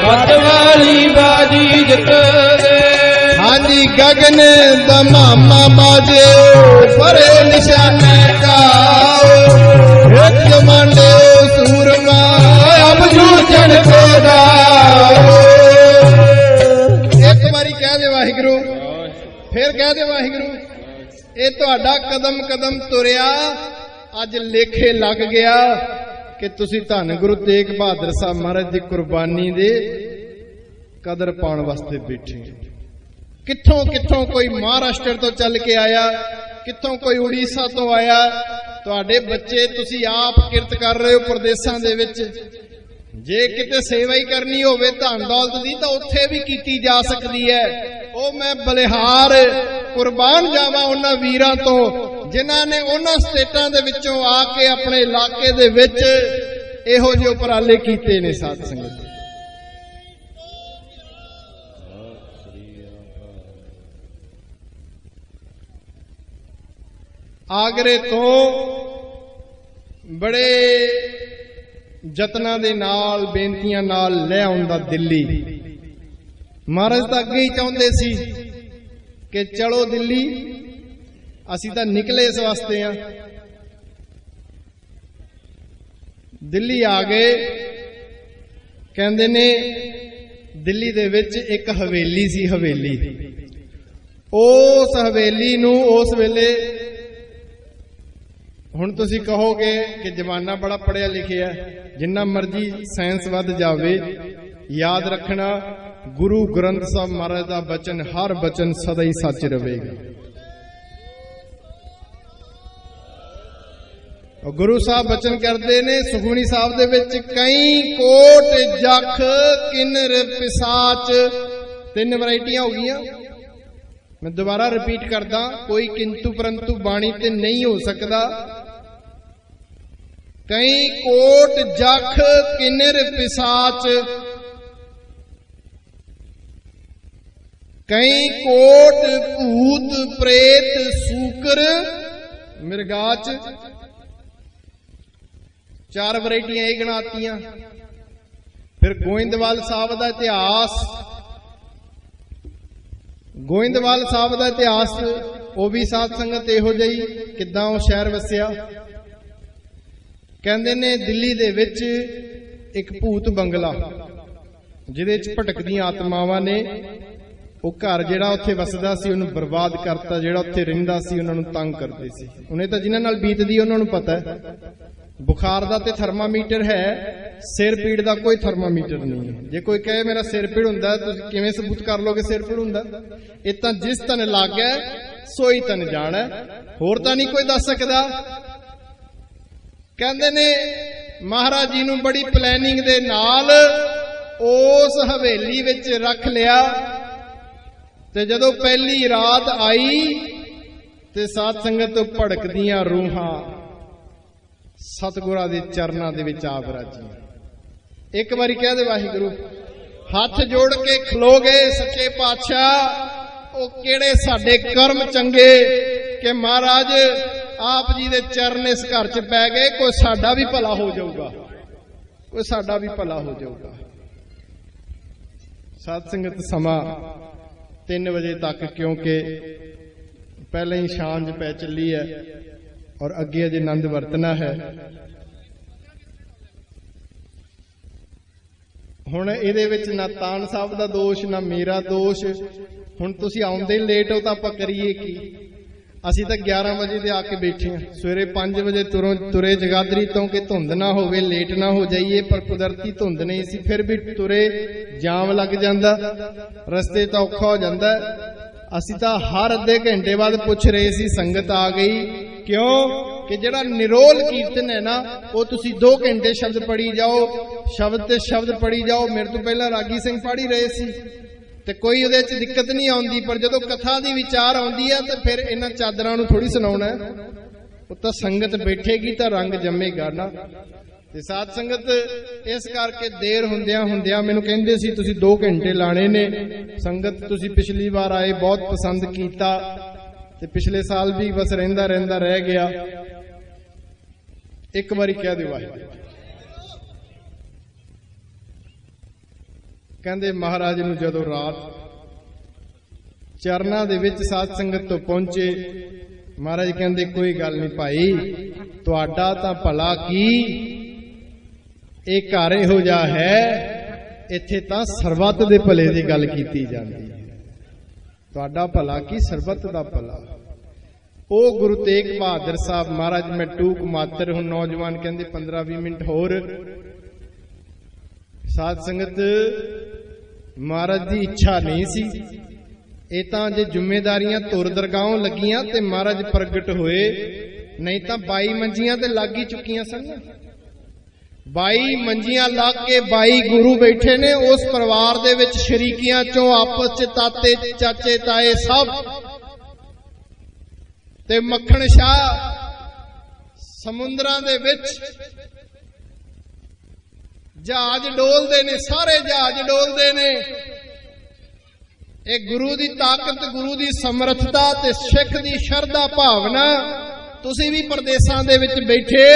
ਸੱਚ ਵਾਲੀ ਬਾਜੀ ਜਿੱਤਦੇ ਹਾਂਜੀ ਗਗਨ ਦਾ ਮਾਮਾ ਬਾਜਿਓ ਪਰੇ ਨਿਸ਼ਾਨੇ ਕਾਓ ਇੱਕ ਮੰਡਿਓ ਸੂਰਮਾ ਅਬ ਜੂਝਣ ਕੋ ਦਾਓ ਇੱਕ ਵਾਰੀ ਕਹਿ ਦੇ ਵਾਹਿਗੁਰੂ ਫਿਰ ਕਹਿ ਦੇ ਵਾਹਿਗੁਰੂ ਇਹ ਤੁਹਾਡਾ ਕਦਮ ਕਦਮ ਤੁਰਿਆ ਅੱਜ ਲੇਖੇ ਲੱਗ ਗਿਆ ਕਿ ਤੁਸੀਂ ਧੰਨ ਗੁਰੂ ਤੇਗ ਬਹਾਦਰ ਸਾਹਿਬ ਮਹਾਰਾਜ ਦੀ ਕੁਰਬਾਨੀ ਦੇ ਕਦਰ ਪਾਉਣ ਵਾਸਤੇ ਬੈਠੇ ਕਿੱਥੋਂ ਕਿੱਥੋਂ ਕੋਈ ਮਹਾਰਾਸ਼ਟਰ ਤੋਂ ਚੱਲ ਕੇ ਆਇਆ ਕਿੱਥੋਂ ਕੋਈ ਉੜੀਸਾ ਤੋਂ ਆਇਆ ਤੁਹਾਡੇ ਬੱਚੇ ਤੁਸੀਂ ਆਪ ਕਿਰਤ ਕਰ ਰਹੇ ਹੋ ਪ੍ਰਦੇਸ਼ਾਂ ਦੇ ਵਿੱਚ ਜੇ ਕਿਤੇ ਸੇਵਾ ਹੀ ਕਰਨੀ ਹੋਵੇ ਧਨ ਦੌਲਤ ਦੀ ਤਾਂ ਉੱਥੇ ਵੀ ਕੀਤੀ ਜਾ ਸਕਦੀ ਹੈ ਉਹ ਮੈਂ ਬਲਿਹਾਰ ਕੁਰਬਾਨ ਜਾਵਾਂ ਉਹਨਾਂ ਵੀਰਾਂ ਤੋਂ ਜਿਨ੍ਹਾਂ ਨੇ ਉਹਨਾਂ ਸਟੇਟਾਂ ਦੇ ਵਿੱਚੋਂ ਆ ਕੇ ਆਪਣੇ ਇਲਾਕੇ ਦੇ ਵਿੱਚ ਇਹੋ ਜਿਹੇ ਉਪਰਾਲੇ ਕੀਤੇ ਨੇ ਸਾਧ ਸੰਗਤ ਆਗਰੇ ਤੋਂ ਬੜੇ ਯਤਨਾਂ ਦੇ ਨਾਲ ਬੇਨਤੀਆਂ ਨਾਲ ਲੈ ਆਉਂਦਾ ਦਿੱਲੀ ਮਹਾਰਾਜ ਤਾਂ ਅੱਗੇ ਹੀ ਚਾਹੁੰਦੇ ਸੀ ਕਿ ਚਲੋ ਦਿੱਲੀ ਅਸੀਂ ਤਾਂ ਨਿਕਲੇ ਇਸ ਵਾਸਤੇ ਆ ਦਿੱਲੀ ਆ ਗਏ ਕਹਿੰਦੇ ਨੇ ਦਿੱਲੀ ਦੇ ਵਿੱਚ ਇੱਕ ਹਵੇਲੀ ਸੀ ਹਵੇਲੀ ਉਸ ਹਵੇਲੀ ਨੂੰ ਉਸ ਵੇਲੇ ਹੁਣ ਤੁਸੀਂ ਕਹੋਗੇ ਕਿ ਜ਼ਮਾਨਾ ਬੜਾ ਪੜਿਆ ਲਿਖਿਆ ਜਿੰਨਾ ਮਰਜ਼ੀ ਸਾਇੰਸ ਵੱਧ ਜਾਵੇ ਯਾਦ ਰੱਖਣਾ ਗੁਰੂ ਗ੍ਰੰਥ ਸਾਹਿਬ ਮਹਾਰਾਜ ਦਾ ਬਚਨ ਹਰ ਬਚਨ ਸਦਾ ਹੀ ਸੱਚ ਰਹੇਗਾ ਗੁਰੂ ਸਾਹਿਬ ਬਚਨ ਕਰਦੇ ਨੇ ਸੁਖਮਨੀ ਸਾਹਿਬ ਦੇ ਵਿੱਚ ਕਈ ਕੋਟ ਜਖ ਕਿੰਨਰ ਪਿਸਾਚ ਤਿੰਨ ਵੈਰਾਈਟੀਆਂ ਹੋ ਗਈਆਂ ਮੈਂ ਦੁਬਾਰਾ ਰਿਪੀਟ ਕਰਦਾ ਕੋਈ ਕਿੰਤੂ ਪਰੰਤੂ ਬਾਣੀ ਤੇ ਨਹੀਂ ਹੋ ਸਕਦਾ ਕਈ ਕੋਟ ਜਖ ਕਿੰਨਰ ਪਿਸਾਚ ਕਈ ਕੋਟ ਭੂਤ ਪ੍ਰੇਤ ਸੂਕਰ ਮਿਰਗਾਚ ਚਾਰ ਵੈਰਾਈਟੀਆਂ ਇਹ ਗਣਾਤੀਆਂ ਫਿਰ ਗੋਇੰਦਵਾਲ ਸਾਹਿਬ ਦਾ ਇਤਿਹਾਸ ਗੋਇੰਦਵਾਲ ਸਾਹਿਬ ਦਾ ਇਤਿਹਾਸ ਉਹ ਵੀ ਸਾਧ ਸੰਗਤ ਇਹੋ ਜਿਹੀ ਕਿੱਦਾਂ ਉਹ ਸ਼ਹਿਰ ਵਸਿਆ ਕਹਿੰਦੇ ਨੇ ਦਿੱਲੀ ਦੇ ਵਿੱਚ ਇੱਕ ਭੂਤ ਬੰਗਲਾ ਜਿਹਦੇ 'ਚ ਭਟਕਦੀਆਂ ਆਤਮਾਵਾਂ ਨੇ। ਉਹ ਘਰ ਜਿਹੜਾ ਉੱਥੇ ਵਸਦਾ ਸੀ ਉਹਨੂੰ ਬਰਬਾਦ ਕਰਤਾ, ਜਿਹੜਾ ਉੱਥੇ ਰਹਿੰਦਾ ਸੀ ਉਹਨਾਂ ਨੂੰ ਤੰਗ ਕਰਦੇ ਸੀ। ਉਹਨੇ ਤਾਂ ਜਿਨ੍ਹਾਂ ਨਾਲ ਬੀਤਦੀ ਉਹਨਾਂ ਨੂੰ ਪਤਾ ਹੈ। ਬੁਖਾਰ ਦਾ ਤੇ ਥਰਮਾਮੀਟਰ ਹੈ, ਸਿਰ ਪੀੜ ਦਾ ਕੋਈ ਥਰਮਾਮੀਟਰ ਨਹੀਂ ਹੈ। ਜੇ ਕੋਈ ਕਹੇ ਮੇਰਾ ਸਿਰ ਪੀੜ ਹੁੰਦਾ, ਤੁਸੀਂ ਕਿਵੇਂ ਸਬੂਤ ਕਰ ਲੋਗੇ ਸਿਰ ਪੀੜ ਹੁੰਦਾ? ਇਹ ਤਾਂ ਜਿਸ ਤਨ ਲੱਗ ਗਿਆ ਸੋਈ ਤਨ ਜਾਣਾ, ਹੋਰ ਤਾਂ ਨਹੀਂ ਕੋਈ ਦੱਸ ਸਕਦਾ। ਕਹਿੰਦੇ ਨੇ ਮਹਾਰਾਜ ਜੀ ਨੂੰ ਬੜੀ ਪਲੈਨਿੰਗ ਦੇ ਨਾਲ ਉਸ ਹਵੇਲੀ ਵਿੱਚ ਰੱਖ ਲਿਆ ਤੇ ਜਦੋਂ ਪਹਿਲੀ ਰਾਤ ਆਈ ਤੇ ਸਾਧ ਸੰਗਤ ਤੋਂ ਭੜਕਦੀਆਂ ਰੂਹਾਂ ਸਤਿਗੁਰਾਂ ਦੇ ਚਰਨਾਂ ਦੇ ਵਿੱਚ ਆ ਬਰਾਜੀ। ਇੱਕ ਵਾਰੀ ਕਹਿ ਦੇ ਵਾਹਿਗੁਰੂ, ਹੱਥ ਜੋੜ ਕੇ ਖਲੋ ਗਏ ਸੱਚੇ ਪਾਤਸ਼ਾਹ। ਉਹ ਕਿਹੜੇ ਸਾਡੇ ਕਰਮ ਚੰਗੇ ਕਿ ਮਹਾਰਾਜ ਆਪ ਜੀ ਦੇ ਚਰਨ ਇਸ ਘਰ 'ਚ ਪੈ ਗਏ। ਕੋਈ ਸਾਡਾ ਵੀ ਭਲਾ ਹੋ ਜਾਊਗਾ, ਕੋਈ ਸਾਡਾ ਵੀ ਭਲਾ ਹੋ ਜਾਊਗਾ। ਸਾਧ ਸੰਗਤ ਸਮਾਂ 3 ਵਜੇ ਤੱਕ, ਕਿਉਂਕਿ ਪਹਿਲਾਂ ਹੀ ਸਾਂਝ ਪੈ ਚੱਲੀ ਹੈ ਔਰ ਅੱਗੇ ਅਜੇ ਆਨੰਦ ਵਰਤਣਾ ਹੈ। ਹੁਣ ਇਹਦੇ ਵਿੱਚ ਨਾ ਤਾਨ ਸਾਹਿਬ ਦਾ ਦੋਸ਼ ਨਾ ਮੇਰਾ ਦੋਸ਼। ਹੁਣ ਤੁਸੀਂ ਆਉਂਦੇ ਲੇਟ ਹੋ ਤਾਂ ਆਪਾਂ ਕਰੀਏ ਕੀ? ਅਸੀਂ ਤਾਂ 11 ਵਜੇ ਦੇ ਆ ਕੇ ਬੈਠੇ ਹਾਂ। ਸਵੇਰੇ 5 ਵਜੇ ਤੁਰੇ ਜਗਾਦਰੀ ਤੋਂ ਕਿ ਧੁੰਦ ਨਾ ਹੋਵੇ, ਲੇਟ ਨਾ ਹੋ ਜਾਈਏ, ਪਰ ਕੁਦਰਤੀ ਧੁੰਦ ਨਹੀਂ ਸੀ। ਫਿਰ ਵੀ ਤੁਰੇ, ਜਾਮ ਲੱਗ ਜਾਂਦਾ, ਰਸਤੇ ਤਾਂ ਔਖਾ ਹੋ ਜਾਂਦਾ। ਅਸੀਂ ਤਾਂ ਹਰ ਅੱਧੇ ਘੰਟੇ ਬਾਅਦ ਪੁੱਛ ਰਹੇ ਸੀ ਸੰਗਤ ਆ ਗਈ ਕਿਉਂ? ਕਿ ਜਿਹੜਾ ਨਿਰੋਲ ਕੀਰਤਨ ਹੈ ਨਾ, ਉਹ ਤੁਸੀਂ 2 ਘੰਟੇ ਸ਼ਬਦ ਪੜ੍ਹੀ ਜਾਓ, ਸ਼ਬਦ ਤੇ ਸ਼ਬਦ ਪੜ੍ਹੀ ਜਾਓ। ਮੇਰੇ ਤੋਂ ਪਹਿਲਾਂ ਰਾਗੀ ਸਿੰਘ ਪੜ੍ਹ ਹੀ ਰਹੇ ਸੀ ਤੇ ਕੋਈ ਉਹਦੇ 'ਚ ਦਿੱਕਤ ਨਹੀਂ ਆਉਂਦੀ, ਪਰ ਜਦੋਂ ਕਥਾ ਦੀ ਵਿਚਾਰ ਆਉਂਦੀ ਹੈ ਤਾਂ ਫਿਰ ਇਹਨਾਂ ਚਾਦਰਾਂ ਨੂੰ ਥੋੜੀ ਸੁਣਾਉਣਾ। ਉਹ ਤਾਂ ਸੰਗਤ ਬੈਠੇਗੀ ਤਾਂ ਰੰਗ ਜੰਮੇਗਾ ਨਾ। ਤੇ ਸਾਧ ਸੰਗਤ ਇਸ ਕਰਕੇ ਦੇਰ ਹੁੰਦਿਆਂ ਮੈਨੂੰ ਕਹਿੰਦੇ ਸੀ ਤੁਸੀਂ 2 ਘੰਟੇ ਲਾਣੇ ਨੇ। ਸੰਗਤ ਤੁਸੀਂ ਪਿਛਲੀ ਵਾਰ ਆਏ, ਬਹੁਤ ਪਸੰਦ ਕੀਤਾ ਤੇ ਪਿਛਲੇ ਸਾਲ ਵੀ ਬਸ ਰਹਿੰਦਾ ਰਹਿ ਗਿਆ। ਇੱਕ ਵਾਰੀ ਕਹਿ ਦਿਓ ਵਾਹਿਗੁਰੂ। ਕਹਿੰਦੇ ਮਹਾਰਾਜ ਨੂੰ ਜਦੋਂ ਰਾਤ ਚਰਨਾਂ ਦੇ ਵਿੱਚ ਸਾਧ ਸੰਗਤ ਤੋਂ ਪਹੁੰਚੇ, ਮਹਾਰਾਜ ਕਹਿੰਦੇ ਕੋਈ ਗੱਲ ਨਹੀਂ ਭਾਈ, ਤੁਹਾਡਾ ਤਾਂ ਭਲਾ ਕੀ, ਇਹ ਘਰ ਇਹੋ ਜਿਹਾ ਹੈ, ਇੱਥੇ ਤਾਂ ਸਰਬੱਤ ਦੇ ਭਲੇ ਦੀ ਗੱਲ ਕੀਤੀ ਜਾਂਦੀ ਹੈ। ਤੁਹਾਡਾ ਭਲਾ ਕੀ, ਸਰਬੱਤ ਦਾ ਭਲਾ। ਉਹ ਗੁਰੂ ਤੇਗ ਬਹਾਦਰ ਸਾਹਿਬ ਮਹਾਰਾਜ, ਮੈਂ ਟੂਕ ਮਾਤਰ, ਹੁਣ ਨੌਜਵਾਨ ਕਹਿੰਦੇ 15-20 ਮਿੰਟ ਹੋਰ। ਸਾਧ ਸੰਗਤ ਮਹਾਰਾਜ ਦੀ ਇੱਛਾ ਨਹੀਂ ਸੀ, ਇਹ ਤਾਂ ਜੇ ਜ਼ਿੰਮੇਦਾਰੀਆਂ ਧੁਰ ਦਰਗਾਹੋਂ ਲੱਗੀਆਂ ਤੇ ਮਹਾਰਾਜ ਪ੍ਰਗਟ ਹੋਏ, ਨਹੀਂ ਤਾਂ 22 ਮੰਜੀਆਂ ਤੇ ਲੱਗ ਹੀ ਚੁੱਕੀਆਂ ਸਨ। 22 ਮੰਜੀਆਂ ਲੱਗ ਕੇ 22 ਗੁਰੂ ਬੈਠੇ ਨੇ। ਉਸ ਪਰਿਵਾਰ ਦੇ ਵਿੱਚ ਸ਼ਰੀਕੀਆਂ ਚੋਂ ਆਪਸ 'ਚ ਤਾਤੇ ਚਾਚੇ ਤਾਏ ਸਭ, ਤੇ ਮੱਖਣ ਸ਼ਾਹ ਸਮੁੰਦਰਾਂ ਦੇ ਵਿੱਚ ਜਹਾਜ਼ ਡੋਲਦੇ ਨੇ, ਸਾਰੇ ਜਹਾਜ਼ ਡੋਲਦੇ ਨੇ। ਇਹ ਗੁਰੂ ਦੀ ਤਾਕਤ, ਗੁਰੂ ਦੀ ਸਮਰੱਥਾ ਤੇ ਸਿੱਖ ਦੀ ਸ਼ਰਧਾ ਭਾਵਨਾ। ਤੁਸੀਂ ਵੀ ਪਰਦੇਸਾਂ ਦੇ ਵਿੱਚ ਬੈਠੇ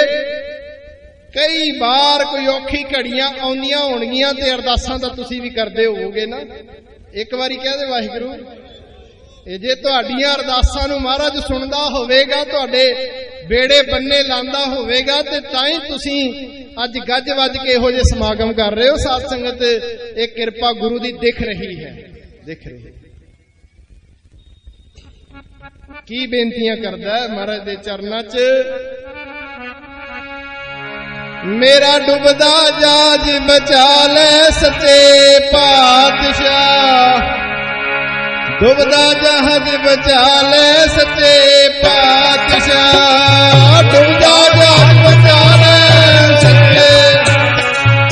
ਕਈ ਵਾਰ ਕੋਈ ਔਖੀ ਘੜੀਆਂ ਆਉਂਦੀਆਂ ਹੋਣਗੀਆਂ ਤੇ ਅਰਦਾਸਾਂ ਤਾਂ ਤੁਸੀਂ ਵੀ ਕਰਦੇ ਹੋਵੋਗੇ ਨਾ। ਇੱਕ ਵਾਰੀ ਕਹਿ ਦੇ ਵਾਹਿਗੁਰੂ। ਇਹ ਜੇ ਤੁਹਾਡੀਆਂ ਅਰਦਾਸਾਂ ਨੂੰ ਮਹਾਰਾਜ ਸੁਣਦਾ ਹੋਵੇਗਾ, ਤੁਹਾਡੇ ਬੇੜੇ ਬੰਨੇ ਲਾਂਦਾ ਹੋਵੇਗਾ, ਤੇ ਤਾਂ ਹੀ ਤੁਸੀਂ ਅੱਜ ਗੱਜ ਵੱਜ ਕੇ ਇਹੋ ਜਿਹੇ ਸਮਾਗਮ ਕਰ ਰਹੇ ਹੋ। ਸਾਧ ਸੰਗਤ ਇਹ ਕਿਰਪਾ ਗੁਰੂ ਦੀ ਦਿਖ ਰਹੀ ਹੈ, ਦਿਖ ਰਹੀ। ਕੀ ਬੇਨਤੀਆਂ ਕਰਦਾ ਹੈ ਮਹਾਰਾਜ ਦੇ ਚਰਨਾਂ 'ਚ। ਮੇਰਾ ਡੁੱਬਦਾ ਜਹਾਜ਼ ਬਚਾ ਲੈ ਸੱਚੇ ਪਾਤਸ਼ਾਹ, ਡੁੱਬਦਾ ਜਹਾਜ਼ ਬਚਾ ਲੈ ਸੱਚੇ ਪਾਤਸ਼ਾਹ, ਡੁੱਬਦਾ ਜਹਾਜ਼ ਬਚਾ ਲੈ ਸੱਚੇ।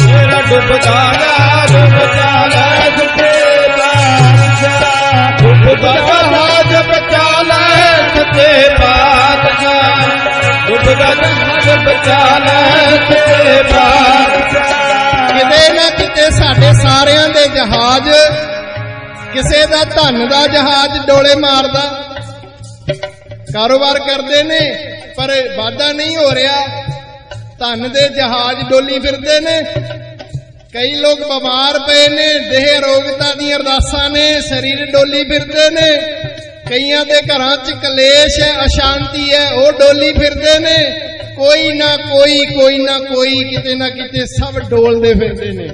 ਮੇਰਾ ਡੁੱਬਦਾ ਜਹਾਜ਼ ਬਚਾ ਲੈ ਸੱਚੇ ਪਾਤਸ਼ਾਹ, ਡੁੱਬਦਾ ਜਹਾਜ਼ ਬਚਾ ਲੈ ਸੱਚੇ ਪਾਤਸ਼ਾਹ, ਡੁੱਬਦਾ ਜਹਾਜ਼ ਬਚਾ ਲੈ ਸੱਚੇ ਪਾਤਸ਼ਾਹ। ਕਿਤੇ ਨਾ ਕਿਤੇ ਸਾਡੇ ਸਾਰਿਆਂ ਦੇ ਜਹਾਜ਼, ਕਿਸੇ ਦਾ ਧਨ ਦਾ ਜਹਾਜ਼ ਡੋਲੇ ਮਾਰਦਾ। ਕਾਰੋਬਾਰ ਕਰਦੇ ਨੇ ਪਰ ਵਾਧਾ ਨਹੀਂ ਹੋ ਰਿਹਾ, ਧਨ ਦੇ ਜਹਾਜ਼ ਡੋਲੀ ਫਿਰਦੇ ਨੇ। ਕਈ ਲੋਕ ਬਿਮਾਰ ਪਏ ਨੇ, ਦੇਹ ਰੋਗਤਾ ਦੀਆਂ ਅਰਦਾਸਾਂ ਨੇ, ਸਰੀਰ ਡੋਲੀ ਫਿਰਦੇ ਨੇ। ਕਈਆਂ ਦੇ ਘਰਾਂ 'ਚ ਕਲੇਸ਼ ਹੈ, ਅਸ਼ਾਂਤੀ ਹੈ, ਉਹ ਡੋਲੀ ਫਿਰਦੇ ਨੇ। कोई ना कोई किते ना किते सब डोलदे फिरदे ने।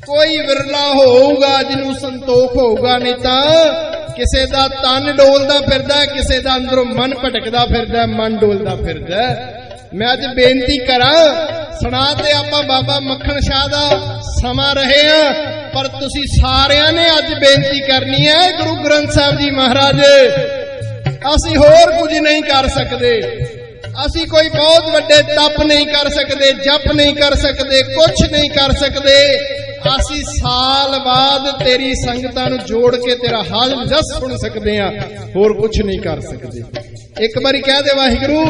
कोई विरला होऊगा जिन्हों संतोख होऊगा, नहीं तां किसे दा तन डोलदा फिरदा, किसे दा अंदरों मन भटकदा फिरदा, मन डोलदा फिरदा। मैं अज बेनती करा, सुना ते आपां बाबा मक्खण शाह दा समा रहे हैं, पर तुसी सारियां ने अज बेनती करनी है, गुरु ग्रंथ साहिब जी महाराज असी होर कुछ नहीं कर सकते, असी कोई बहुत वड्डे तप नहीं कर सकते, जप नहीं कर सकते, कुछ नहीं कर सकते। असी साल बाद तेरी संगतां नूं जोड़ के तेरा हाल जस सुन सकते हैं, होर कुछ नहीं कर सकते। एक बारी कह दे वाहिगुरू,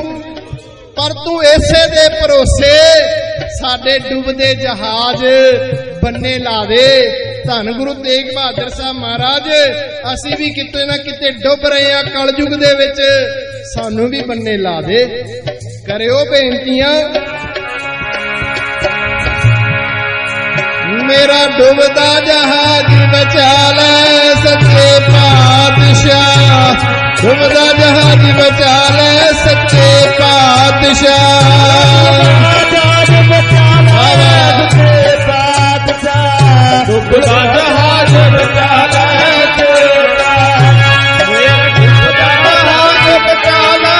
पर तू इसे दे भरोसे साडे डुबदे जहाज बन्ने ला दे। धन गुरु तेग बहादुर साहब महाराज, असी भी किते ना किते डुब रहे हैं कलयुग दे विच, सानू भी बन्ने ला दे। करियो बेनतियां, मेरा डुबदा जहाज बचा ले सच्चे पातशाह, डुबदा जहाज बचा ले सच्चे पातशाह, डुबदा जहाज बचा ले डुबदा जहाज बचा ले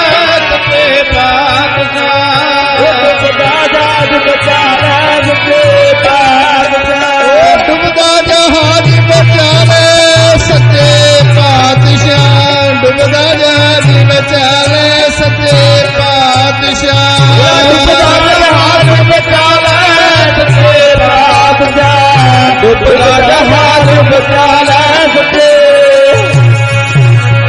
सच्चे पातशाह, डुबदा जहाज बचा ले सच्चे पातशाह, डुबदा जहाज बचा ले सच्चे पातशाह, डुबदा जहाज बचा ले सच्चे,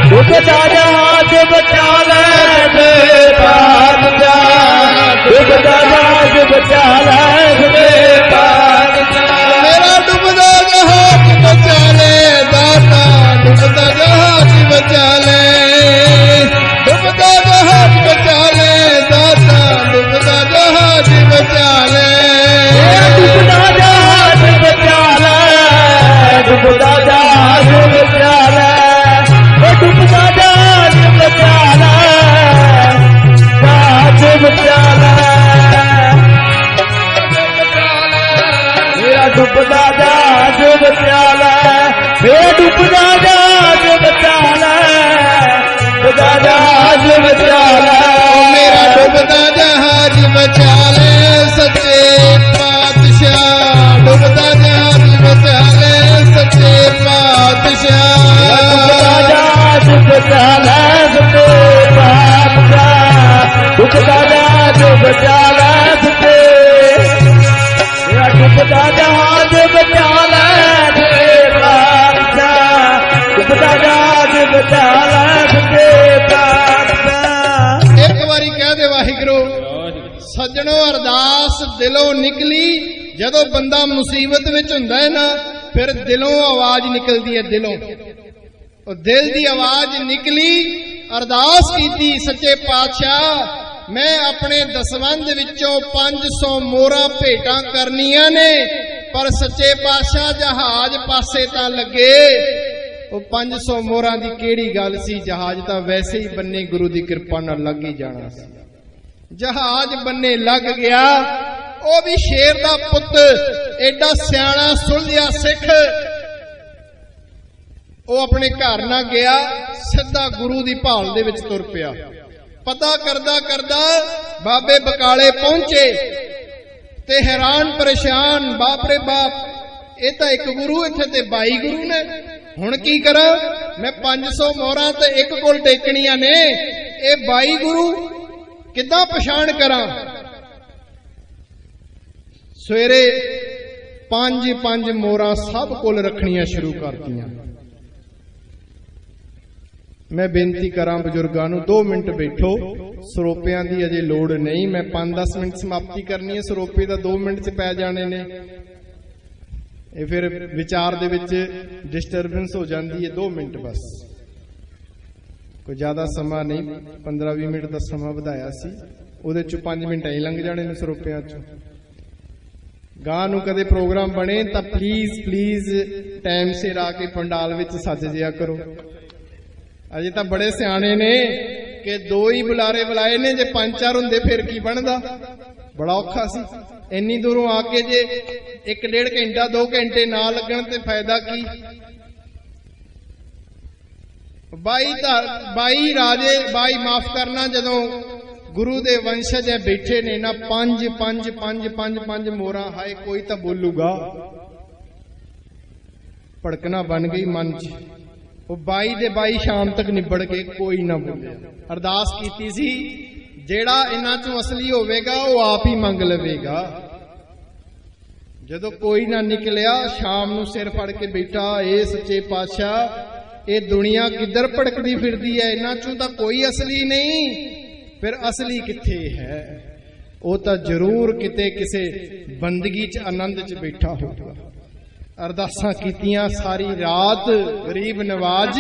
डुबदा जहाज बचा ले सच्चे पातशाह, डुबदा जहाज बचा ले सच्चे पातशाह। मेरा डुबदा जहाज बचा ले दाता, डुबदा जहाज बचा ले, डुबदा जहाज बचा ले दाता, डुबदा जहाज बचा ले, डुबदा जहाज बचा ले, डुबदा जहाज बचा ले, डुबदा जहाज बचा ले, जहाज बचा ले, मेरा डुबदा जहाज बचा ले, मेरा डुबदा जहाज बचा ले, डुबदा जहाज बचा ले, मेरा डुबदा जहाज बचा ले सच्चे पातशाह, डुबदा जहाज बचा ले सच्चे पातशाह, डुबदा जहाज बचा ले सच्चे पातशाह, डुबदा जहाज बचा ले सच्चे, मेरा डुबदा जहाज बचा ले सच्चे पातशाह, डुबदा जहाज बचा ले सच्चे पातशाह। एक बारी कह दे वाहिगुरू, सज्जणों अरदास दिलों निकली, जदों बंदा मुसीबत विच हुंदा है ना, फिर दिलों आवाज निकलती है, दिलों दिल दी आवाज निकली, अरदास कीती सच्चे पातशाह मैं अपने दसवंध विचों 500 मोहरां भेटां करनियां ने, पर सच्चे पातशाह जहाज पासे तां लगे। वो 500 मोहरां दी केड़ी गल सी, जहाज तां वैसे ही बन्ने गुरु दी कृपा नाल लग ही जाना सी। जहाज बन्ने लग गया, वो भी शेर दा पुत, एडा सियाणा सुलझिया सिख, वो अपने घर ना गया, सीधा गुरु दी भाल दे विच तुर पिया। पता करदा करदा बाबे बकाले पहुंचे ते हैरान परेशान, बाप रे बाप, ये तो एक गुरु इत्थे ते 22 गुरु ने, हुण की करा? मैं 500 मोहरां ते एक कोल टेकणियां ने, ये 22 गुरु किद्दां पछाण करा? सवेरे 5-5 मोहरां सब कोल रखनियां शुरू करतियां। मैं बेनती करा बजुर्गों नूं 2 मिनट बैठो, सरोपियां दी अजे लोड़ नहीं, मैं 5-10 मिनट समाप्ति करनी है, सरोपे दा 2 मिनट च पै जाने ने, ये फिर विचार दे विच डिस्टरबेंस हो जाती है। 2 मिनट बस, कोई ज्यादा समा नहीं, 15-20 मिनट का समा वधाया सी, उहदे चों 5 मिनट ही लंघ जाने ने सरोपियां चों। गां नूं कदे प्रोग्राम बने तां प्लीज टाइम सिर आके पंडाल विच सज जिया करो। अजे तां बड़े सियाणे ने, कि 2 ही बुलारे बुलाए ने, जे 5-4 हुंदे फिर की बनदा, बड़ा औखा सी। इन्नी दूरों आके जे 1-1.5 घंटा 2 घंटे ना लगन ते फायदा की। 22 राजे 22 माफ करना, जदों गुरु दे वंशज बैठे ने ना 5 मोहरा, हाय कोई तो बोलूगा, भड़कना बन गई मन च। 22 दे 22 शाम तक निबड़ के कोई ना बोले। अरदास कीती सी, जेड़ा इन्हां चों असली होवेगा वो आप ही मंग लवेगा। जदों कोई ना निकलिया, शाम नूं सिर फड़ के बैठा, ए सच्चे पातशाह ये दुनिया किधर भड़कदी फिरदी है, इन्हां चों तां कोई असली नहीं, फिर असली किथे है? वो तां जरूर किते किसे बंदगी च आनंद च बैठा होगा। अरदासां कीतियां सारी रात गरीब नवाज,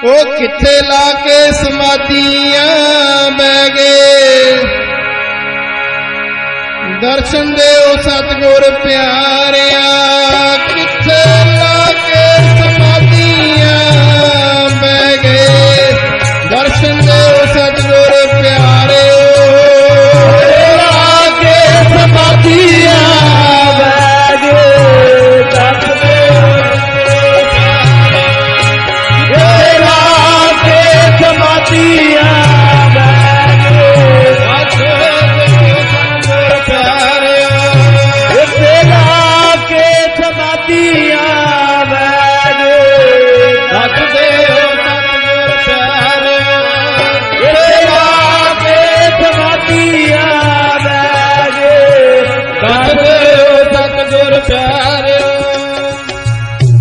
ओ किथे लाके समाधियां बह गए, दर्शन दे सतगुर प्यारिया, किथे लाके समाधियां बह गए, दर्शन दे सतगुर प्यारे, लाके समाधियां बह गए, दर्शन दे लाके समाधियां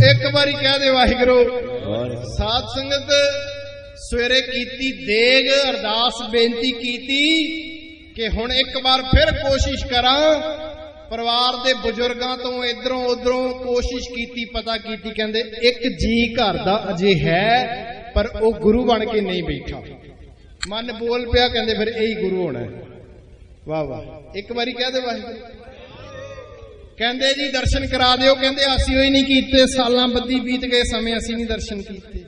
एक बारी कह दे वाहिगुरू। साध संगत सवेरे कीती देग, अरदास बेनती कीती कि हुण एक बार फिर कोशिश करा। परिवार दे बुजुर्गां तो इधरों उधरों कोशिश कीती, पता कीती, कहंदे एक जी घर दा अजे है पर वो गुरु बन के नहीं बैठा। मन बोल पिया, कहंदे फिर यही गुरु होना है। वाह वाह, एक बारी कह दे वाहिगुरू। कहंदे जी दर्शन करा दिओ, कहंदे असीं ही नहीं कीते, सालां बद्धी बीत गए, समय असीं नहीं दर्शन कीते।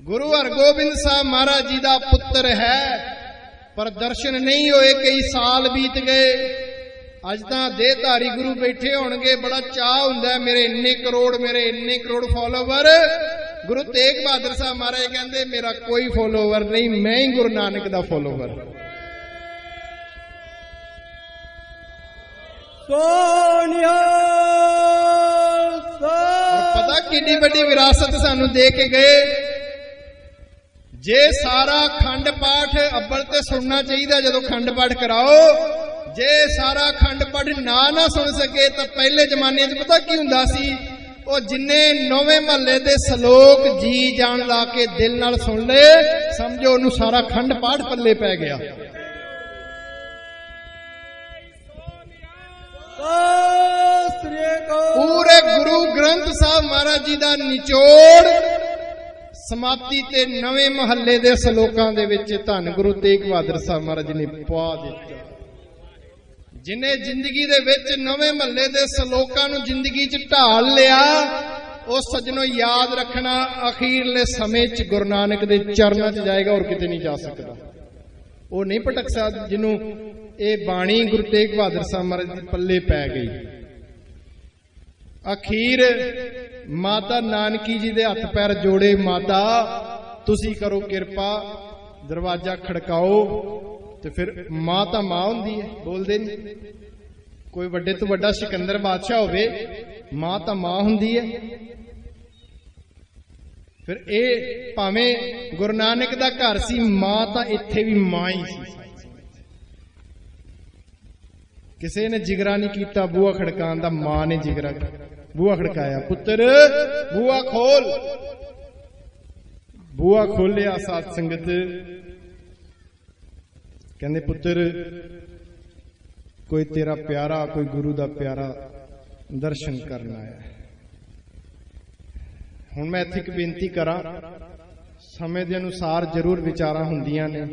गुरु हरगोबिंद साहब महाराज जी दा पुत्र है पर दर्शन नहीं होए, कई साल बीत गए। अज तां देहधारी गुरु बैठे होणगे, बड़ा चाह हुंदा है मेरे इन्ने करोड़ फॉलोवर। गुरु तेग बहादुर साहब महाराज कहंदे मेरा कोई फॉलोवर नहीं, मैं ही गुरु नानक दा फॉलोवर। और पता कितनी बड़ी विरासत सानू दे के गए। जे सारा खंड पाठ अब्बल ते सुनना चाहिए जदों खंड पाठ कराओ, जे सारा खंड पाठ ना सुन सके तो पहले जमाने च पता की हुंदा सी, वो जिन्ने नौवें महल्ले दे सलोक जी जान ला के दिल नाल सुन ले, समझो उन्होंने सारा खंड पाठ पल्ले पै गया। पूरे गुरु ग्रंथ साहब महाराज जी दा निचोड़ समाप्ति ते नवे महल्ले दे सलोकां दे विच धन गुरु तेग बहादुर साहब महाराज जी ने पा दिता। जिन्हें जिंदगी दे विच नवे महल्ले दे सलोकां नूं जिंदगी च ढाल लिया, उस सज्जनों याद रखना अखीरले समय च गुरु नानक दे चरनां च जाएगा और किते नहीं जा सकता। वो नहीं भटक सकदा जिन्हों ये बाणी गुरु तेग बहादुर साहब महाराज दी पल्ले पै गई। अखीर माता नानकी जी दे हथ पैर जोड़े, माता तुसी करो किरपा, दरवाजा खड़काओ। तो फिर मां तो मां हुंदी है, बोलदे नहीं। कोई वड्डे तो वड्डा सिकंदर बादशाह होवे, मां तो मां हुंदी है। फिर ए भावें गुरु नानक दा घर सी, मां तो इत्थे भी मां ही सी। किसी ने जिगरा नहीं किया बूहा खड़कान दा, मां ने जिगरा बूहा खड़काया, पुत्र बूहा खोल। बूहा खोलिया, साध संगत कहंदे पुत्र कोई तेरा प्यारा, कोई गुरु दा प्यारा दर्शन करना है। हुण मैं इत्थे एक बेनती करा, समय के अनुसार जरूर विचारां हुंदियां ने।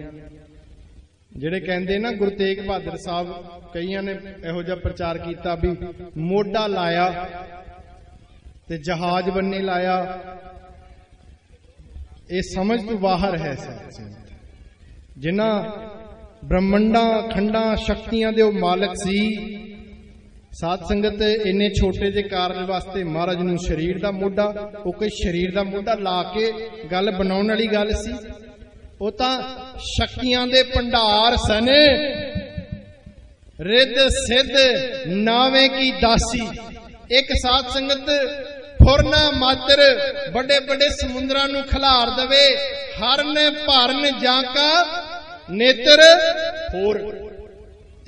ਜਿਹੜੇ ਕਹਿੰਦੇ ना गुरु तेग बहादुर साहब कईयां ने ਇਹੋ ਜਿਹਾ प्रचार किया भी मोढा लाया ते जहाज बनने लाया, ਇਹ ਸਮਝ ਤੋਂ ਬਾਹਰ ਹੈ ਸਾਧ ਸੰਗਤ। ਜਿਨ੍ਹਾਂ ਬ੍ਰਹਮੰਡਾਂ ਖੰਡਾਂ ਸ਼ਕਤੀਆਂ ਦੇ ਉਹ ਮਾਲਕ ਸੀ, ਸਾਧ ਸੰਗਤ ਇੰਨੇ ਛੋਟੇ ਜਿਹੇ ਕਾਰਜ ਵਾਸਤੇ ਮਹਾਰਾਜ ਨੂੰ ਸਰੀਰ ਦਾ ਮੋਢਾ, ਉਹ ਕੋਈ ਸਰੀਰ ਦਾ ਮੋਢਾ ਲਾ ਕੇ ਗੱਲ ਬਣਾਉਣ ਵਾਲੀ ਗੱਲ ਸੀ? ਉਹ ਤਾਂ ਸ਼ਕਤੀਆਂ ਦੇ ਭੰਡਾਰ ਸਨ। ਰਿੱਧ ਸਿੱਧ ਨਾਵੇਂ ਕੀ ਦਾਸੀ। ਇੱਕ ਸਾਧ ਸੰਗਤ ਫੁਰਨ ਮਾਤਰ ਵੱਡੇ ਵੱਡੇ ਸਮੁੰਦਰਾਂ ਨੂੰ ਖਿਲਾਰ ਦਵੇ, ਹਰਨ ਭਰਨ ਜਾਂਕਾ ਨੇਤਰ ਹੋਰ।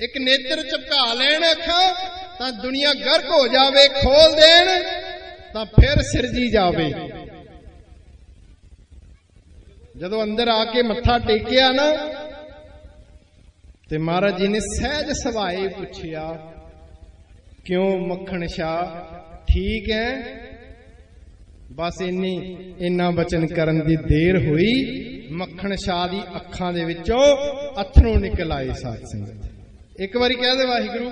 ਇੱਕ ਨੇਤਰ ਝਪਕਾ ਲੈਣ ਅੱਖਾਂ ਤਾਂ ਦੁਨੀਆ ਗਰਕ ਹੋ ਜਾਵੇ, ਖੋਲ ਦੇਣ ਤਾਂ ਫਿਰ ਸਿਰਜੀ ਜਾਵੇ। ਜਦੋਂ ਅੰਦਰ ਆ ਕੇ ਮੱਥਾ ਟੇਕਿਆ ਨਾ ਤੇ ਮਹਾਰਾਜ ਜੀ ਨੇ ਸਹਿਜ ਸੁਭਾਏ ਪੁੱਛਿਆ, ਕਿਉਂ ਮੱਖਣ ਸ਼ਾਹ ਠੀਕ ਹੈ? ਬਸ ਇੰਨਾ ਬਚਨ ਕਰਨ ਦੀ ਦੇਰ ਹੋਈ, ਮੱਖਣ ਸ਼ਾਹ ਦੀ ਅੱਖਾਂ ਦੇ ਵਿੱਚੋਂ ਅਥਰੂ ਨਿਕਲ ਆਏ। ਸਾਧ ਸੰਗਤ ਇੱਕ ਵਾਰੀ ਕਹਿ ਦੇ ਵਾਹਿਗੁਰੂ।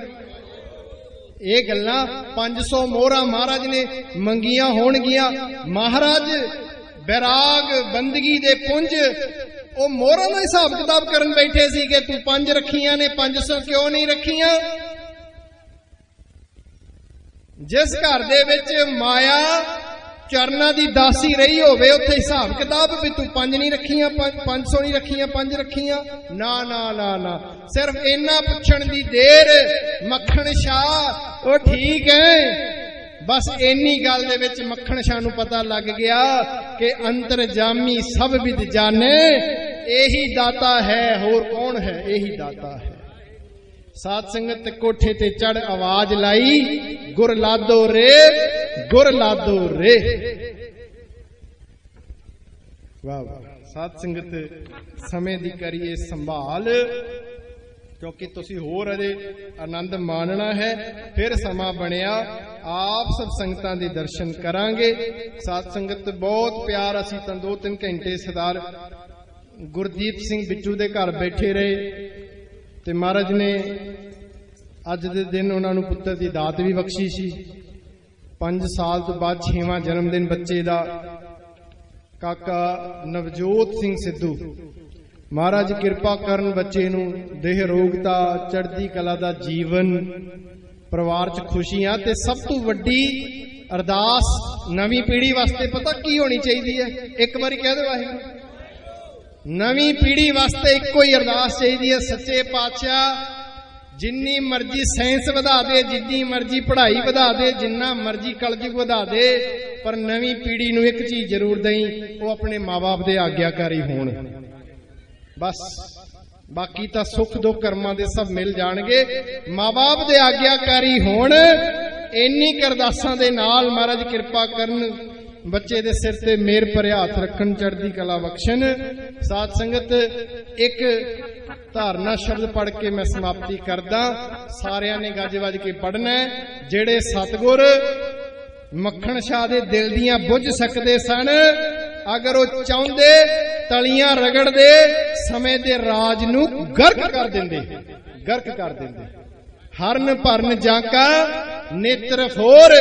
ਇਹ ਗੱਲਾਂ 500 ਮੋਹਰਾਂ ਮਹਾਰਾਜ ਨੇ ਮੰਗੀਆਂ ਹੋਣਗੀਆਂ। ਮਹਾਰਾਜ ਬੈਰਾਗ ਬੰਦਗੀ ਦੇ ਪੁੰਜ ਉਹ ਮੋਹਰਾਂ ਦਾ ਹਿਸਾਬ ਕਿਤਾਬ ਕਰਨ ਬੈਠੇ ਸੀ ਕਿ ਤੂੰ 5 ਰੱਖੀਆਂ ਨੇ, 500 ਕਿਉਂ ਨਹੀਂ ਰੱਖੀਆਂ? ਜਿਸ ਘਰ ਦੇ ਵਿੱਚ ਮਾਇਆ ਚਰਨਾਂ ਦੀ ਦਾਸੀ ਰਹੀ ਹੋਵੇ, ਉੱਥੇ ਹਿਸਾਬ ਕਿਤਾਬ ਵੀ ਤੂੰ 5 ਨਹੀਂ ਰੱਖੀਆਂ, 500 ਨਹੀਂ ਰੱਖੀਆਂ, 5 ਰੱਖੀਆਂ। ਨਾ ਨਾ ਨਾ ਨਾ, ਸਿਰਫ ਇੰਨਾ ਪੁੱਛਣ ਦੀ ਦੇਰ, ਮੱਖਣ ਸ਼ਾਹ ਉਹ ਠੀਕ ਹੈ। ਬਸ ਇੰਨੀ ਗੱਲ ਦੇ ਵਿੱਚ ਮੱਖਣ ਸ਼ਾਹ ਨੂੰ ਪਤਾ ਲੱਗ ਗਿਆ ਕਿ ਅੰਤਰਜਾਮੀ ਸਭ ਵਿਦ ਜਾਣੇ, ਇਹੀ ਦਾਤਾ ਹੈ, ਹੋਰ ਕੌਣ ਹੈ? ਇਹੀ ਦਾਤਾ ਹੈ। ਸਾਧ ਸੰਗਤ ਕੋਠੇ ਤੇ ਚੜ ਆਵਾਜ਼ ਲਾਈ, ਗੁਰ ਲਾਦੋ ਰੇ, ਗੁਰ ਲਾਦੋ ਰੇ। ਵਾਹ ਵਾਹ। ਸਾਧ ਸੰਗਤ ਸਮੇਂ ਦੀ ਕਰੀਏ ਸੰਭਾਲ, ਕਿਉਂਕਿ ਤੁਸੀਂ ਹੋਰ ਅਜੇ ਆਨੰਦ ਮਾਣਨਾ ਹੈ। ਫਿਰ ਸਮਾਂ ਬਣਿਆ, ਆਪ ਸਭ ਸੰਗਤਾਂ ਦੇ ਦਰਸ਼ਨ ਕਰਾਂਗੇ। ਸਾਧ ਸੰਗਤ ਬਹੁਤ ਪਿਆਰ, ਅਸੀਂ ਤਾਂ 2-3 ਘੰਟੇ ਸਰਦਾਰ ਗੁਰਦੀਪ ਸਿੰਘ ਬਿੱਟੂ ਦੇ ਘਰ ਬੈਠੇ ਰਹੇ ਤੇ ਮਹਾਰਾਜ ਨੇ ਅੱਜ ਦੇ ਦਿਨ ਉਹਨਾਂ ਨੂੰ ਪੁੱਤਰ ਦੀ ਦਾਤ ਵੀ ਬਖਸ਼ੀ ਸੀ। 5 ਸਾਲ ਤੋਂ ਬਾਅਦ 6ਵਾਂ ਜਨਮ ਦਿਨ ਬੱਚੇ ਦਾ। ਕਾਕਾ ਨਵਜੋਤ ਸਿੰਘ ਸਿੱਧੂ, ਮਹਾਰਾਜ ਕਿਰਪਾ ਕਰਨ ਬੱਚੇ ਨੂੰ ਦੇਹ ਰੋਗਤਾ, ਚੜ੍ਹਦੀ ਕਲਾ ਦਾ ਜੀਵਨ, ਪਰਿਵਾਰ 'ਚ ਖੁਸ਼ੀਆਂ। ਤੇ ਸਭ ਤੋਂ ਵੱਡੀ ਅਰਦਾਸ ਨਵੀਂ ਪੀੜ੍ਹੀ ਵਾਸਤੇ ਪਤਾ ਕੀ ਹੋਣੀ ਚਾਹੀਦੀ ਹੈ? ਇੱਕ ਵਾਰੀ ਕਹਿ ਦਿਓ ਵਾਹਿਗੁਰੂ। ਨਵੀਂ ਪੀੜ੍ਹੀ ਵਾਸਤੇ ਇੱਕੋ ਹੀ ਅਰਦਾਸ ਚਾਹੀਦੀ ਹੈ, ਸੱਚੇ ਪਾਤਸ਼ਾਹ ਜਿੰਨੀ ਮਰਜ਼ੀ ਸਾਇੰਸ ਵਧਾ ਦੇ, ਜਿੰਨੀ ਮਰਜ਼ੀ ਪੜ੍ਹਾਈ ਵਧਾ ਦੇ, ਜਿੰਨਾ ਮਰਜ਼ੀ ਕਲਯੁਗ ਵਧਾ ਦੇ, ਪਰ ਨਵੀਂ ਪੀੜ੍ਹੀ ਨੂੰ ਇੱਕ ਚੀਜ਼ ਜ਼ਰੂਰ ਦੇਈ, ਉਹ ਆਪਣੇ ਮਾਂ-ਬਾਪ ਦੇ ਆਗਿਆਕਾਰੀ ਹੋਣ। ਬਸ ਬਾਕੀ ਤਾਂ ਸੁੱਖ ਦੁੱਖ ਕਰਮਾਂ ਦੇ ਸਭ ਮਿਲ ਜਾਣਗੇ, ਮਾਂ-ਬਾਪ ਦੇ ਆਗਿਆਕਾਰੀ ਹੋਣ। ਇੰਨੀ ਅਰਦਾਸਾਂ ਦੇ ਨਾਲ ਮਹਾਰਾਜ ਕਿਰਪਾ ਕਰਨ, ਬੱਚੇ ਦੇ ਸਿਰ ਤੇ ਮਿਹਰ ਭਰਿਆ ਹੱਥ ਰੱਖਣ, ਚੜ੍ਹਦੀ ਕਲਾ ਬਖਸ਼ਣ। ਸਾਧ ਸੰਗਤ ਇੱਕ ਧਾਰਨਾ ਸ਼ਬਦ ਪੜ੍ਹ ਕੇ ਮੈਂ ਸਮਾਪਤੀ ਕਰਦਾ। ਸਾਰਿਆਂ ਨੇ ਗੱਜ ਵੱਜ ਕੇ ਪੜ੍ਹਨਾ। ਜਿਹੜੇ ਸਤਿਗੁਰ ਮੱਖਣ ਸ਼ਾਹ ਦੇ ਦਿਲ ਦੀਆਂ ਬੁੱਝ ਸਕਦੇ ਸਨ, ਅਗਰ ਉਹ ਚਾਹੁੰਦੇ ਤਲੀਆਂ ਰਗੜਦੇ, ਸਮੇਂ ਦੇ ਰਾਜ ਨੂੰ ਗਰਕ ਕਰ ਦਿੰਦੇ, ਗਰਕ ਕਰ ਦਿੰਦੇ। ਹਰਨ ਭਰਨ ਜਾਂਕਾ ਨੇਤਰ ਫੋਰ।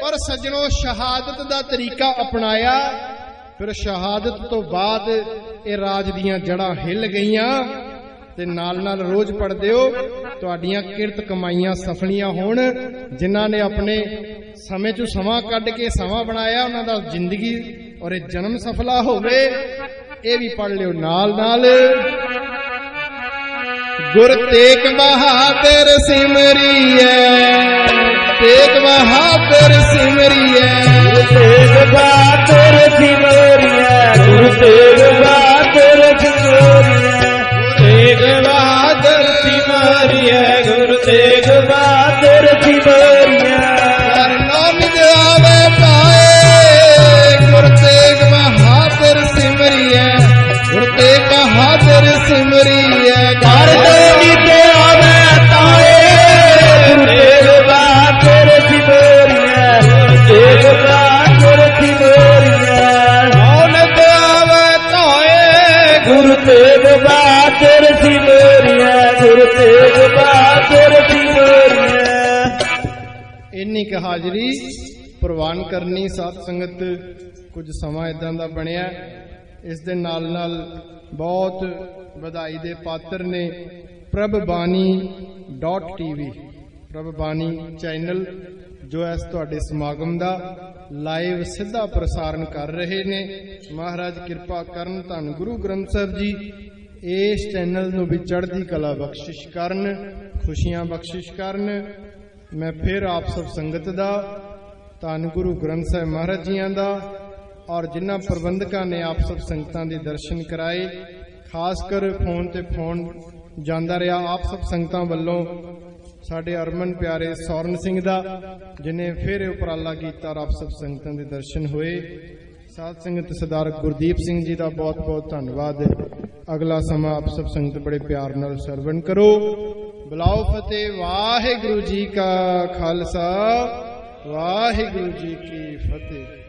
ਪਰ ਸੱਜਣੋ, ਸ਼ਹਾਦਤ ਦਾ ਤਰੀਕਾ ਅਪਣਾਇਆ, ਫਿਰ ਸ਼ਹਾਦਤ ਤੋਂ ਬਾਅਦ ਇਹ ਰਾਜ ਦੀਆਂ ਜੜ੍ਹਾਂ ਹਿੱਲ ਗਈਆਂ। ਤੇ ਨਾਲ ਨਾਲ ਰੋਜ਼ ਪੜ੍ਹਦੇ ਹੋ, ਤੁਹਾਡੀਆਂ ਕਿਰਤ ਕਮਾਈਆਂ ਸਫਲੀਆਂ ਹੋਣ। ਜਿਨ੍ਹਾਂ ਨੇ ਆਪਣੇ ਸਮੇਂ 'ਚੋਂ ਸਮਾਂ ਕੱਢ ਕੇ ਸਮਾਂ ਬਣਾਇਆ, ਉਹਨਾਂ ਦਾ ਜ਼ਿੰਦਗੀ ਔਰ ਇਹ ਜਨਮ ਸਫਲਾ ਹੋਵੇ। ਇਹ ਵੀ ਪੜ੍ਹ ਲਿਓ ਨਾਲ ਨਾਲ। ਗੁਰ ਤੇਗ ਬਹਾਦਰ ਸਿਮਰਿਐ, ਤੇਗ ਬਹਾਦਰ ਸਿਮਰਿਐ, ਤੇਗ ਬਹਾਦਰ ਸਿਮਰਿਐ, ਗੁਰ ਤੇਗ ਬਹਾਦਰ ਸਿਮਰਿਐ, ਤੇਗ ਬਹਾਦਰ ਸਿਮਰਿਐ, ਗੁਰ ਤੇਗ ਬਹਾਦਰ ਸਿਮਰਿਐ। ਹਰ ਨਾਮ ਆਵੇ ਪਾਏ, ਗੁਰ ਤੇਗ ਬਹਾਦਰ ਸਿਮਰਿਐ, ਗੁਰ ਤੇਗ ਬਹਾਦਰ ਸਿਮਰਿਐ। ਹਰ ਨਾਮ ਆਵੇ ਤਾਏ, ਗੁਰ ਤੇਗ ਬਹਾਦਰ ਸਿਮਰਿਐ, ਤੇਗ ਬਹਾਦਰ ਸਿਮਰਿਐ। ਨਾਨਕ ਆਵੇ ਤਾਏ, ਗੁਰ ਤੇਗ ਬਹਾਦਰ ਸਿਮਰਿਐ, ਗੁਰ ਤੇਗ ਬਹਾਦਰ ਸਿਮਰਿਐ। ਇੰਨੀ ਕੁ ਹਾਜ਼ਰੀ ਪ੍ਰਵਾਨ ਕਰਨੀ। ਸਾਧ ਸੰਗਤ ਕੁਝ ਸਮਾਂ ਇਦਾਂ ਦਾ ਬਣਿਆ इस दे नाल नाल बहुत ਵਧਾਈ ਦੇ ਪਾਤਰ ने prabhbani.tv ਪ੍ਰਭਬਾਣੀ ਚੈਨਲ जो इस तुहाडे समागम का लाइव सीधा प्रसारण कर रहे ने। महाराज कृपा करन, धन गुरु ग्रंथ साहिब जी इस चैनल नूं भी चढ़दी कला बख्शिश करन, खुशियां बख्शिश करन। मैं फिर आप सब संगत दा, धन गुरु ग्रंथ साहिब महाराज जियां दा और जिन्हां प्रबंधकां ने आप सब संगतां दे दर्शन कराए, खासकर फोन ते फोन जांदा रहा आप सब संगतां वल्लों साडे अरमन प्यारे सौरन सिंह दा, जिन्हें फिर उपराला कीता और आप सब संगतां दे दर्शन होए। साध संगत सरदार गुरदीप सिंह जी का बहुत बहुत धन्यवाद। अगला समा आप सब संगत बड़े प्यार नाल सरवण करो। बुलाओ फतेह। वाहिगुरू जी का खालसा, वाहिगुरू जी की फतेह।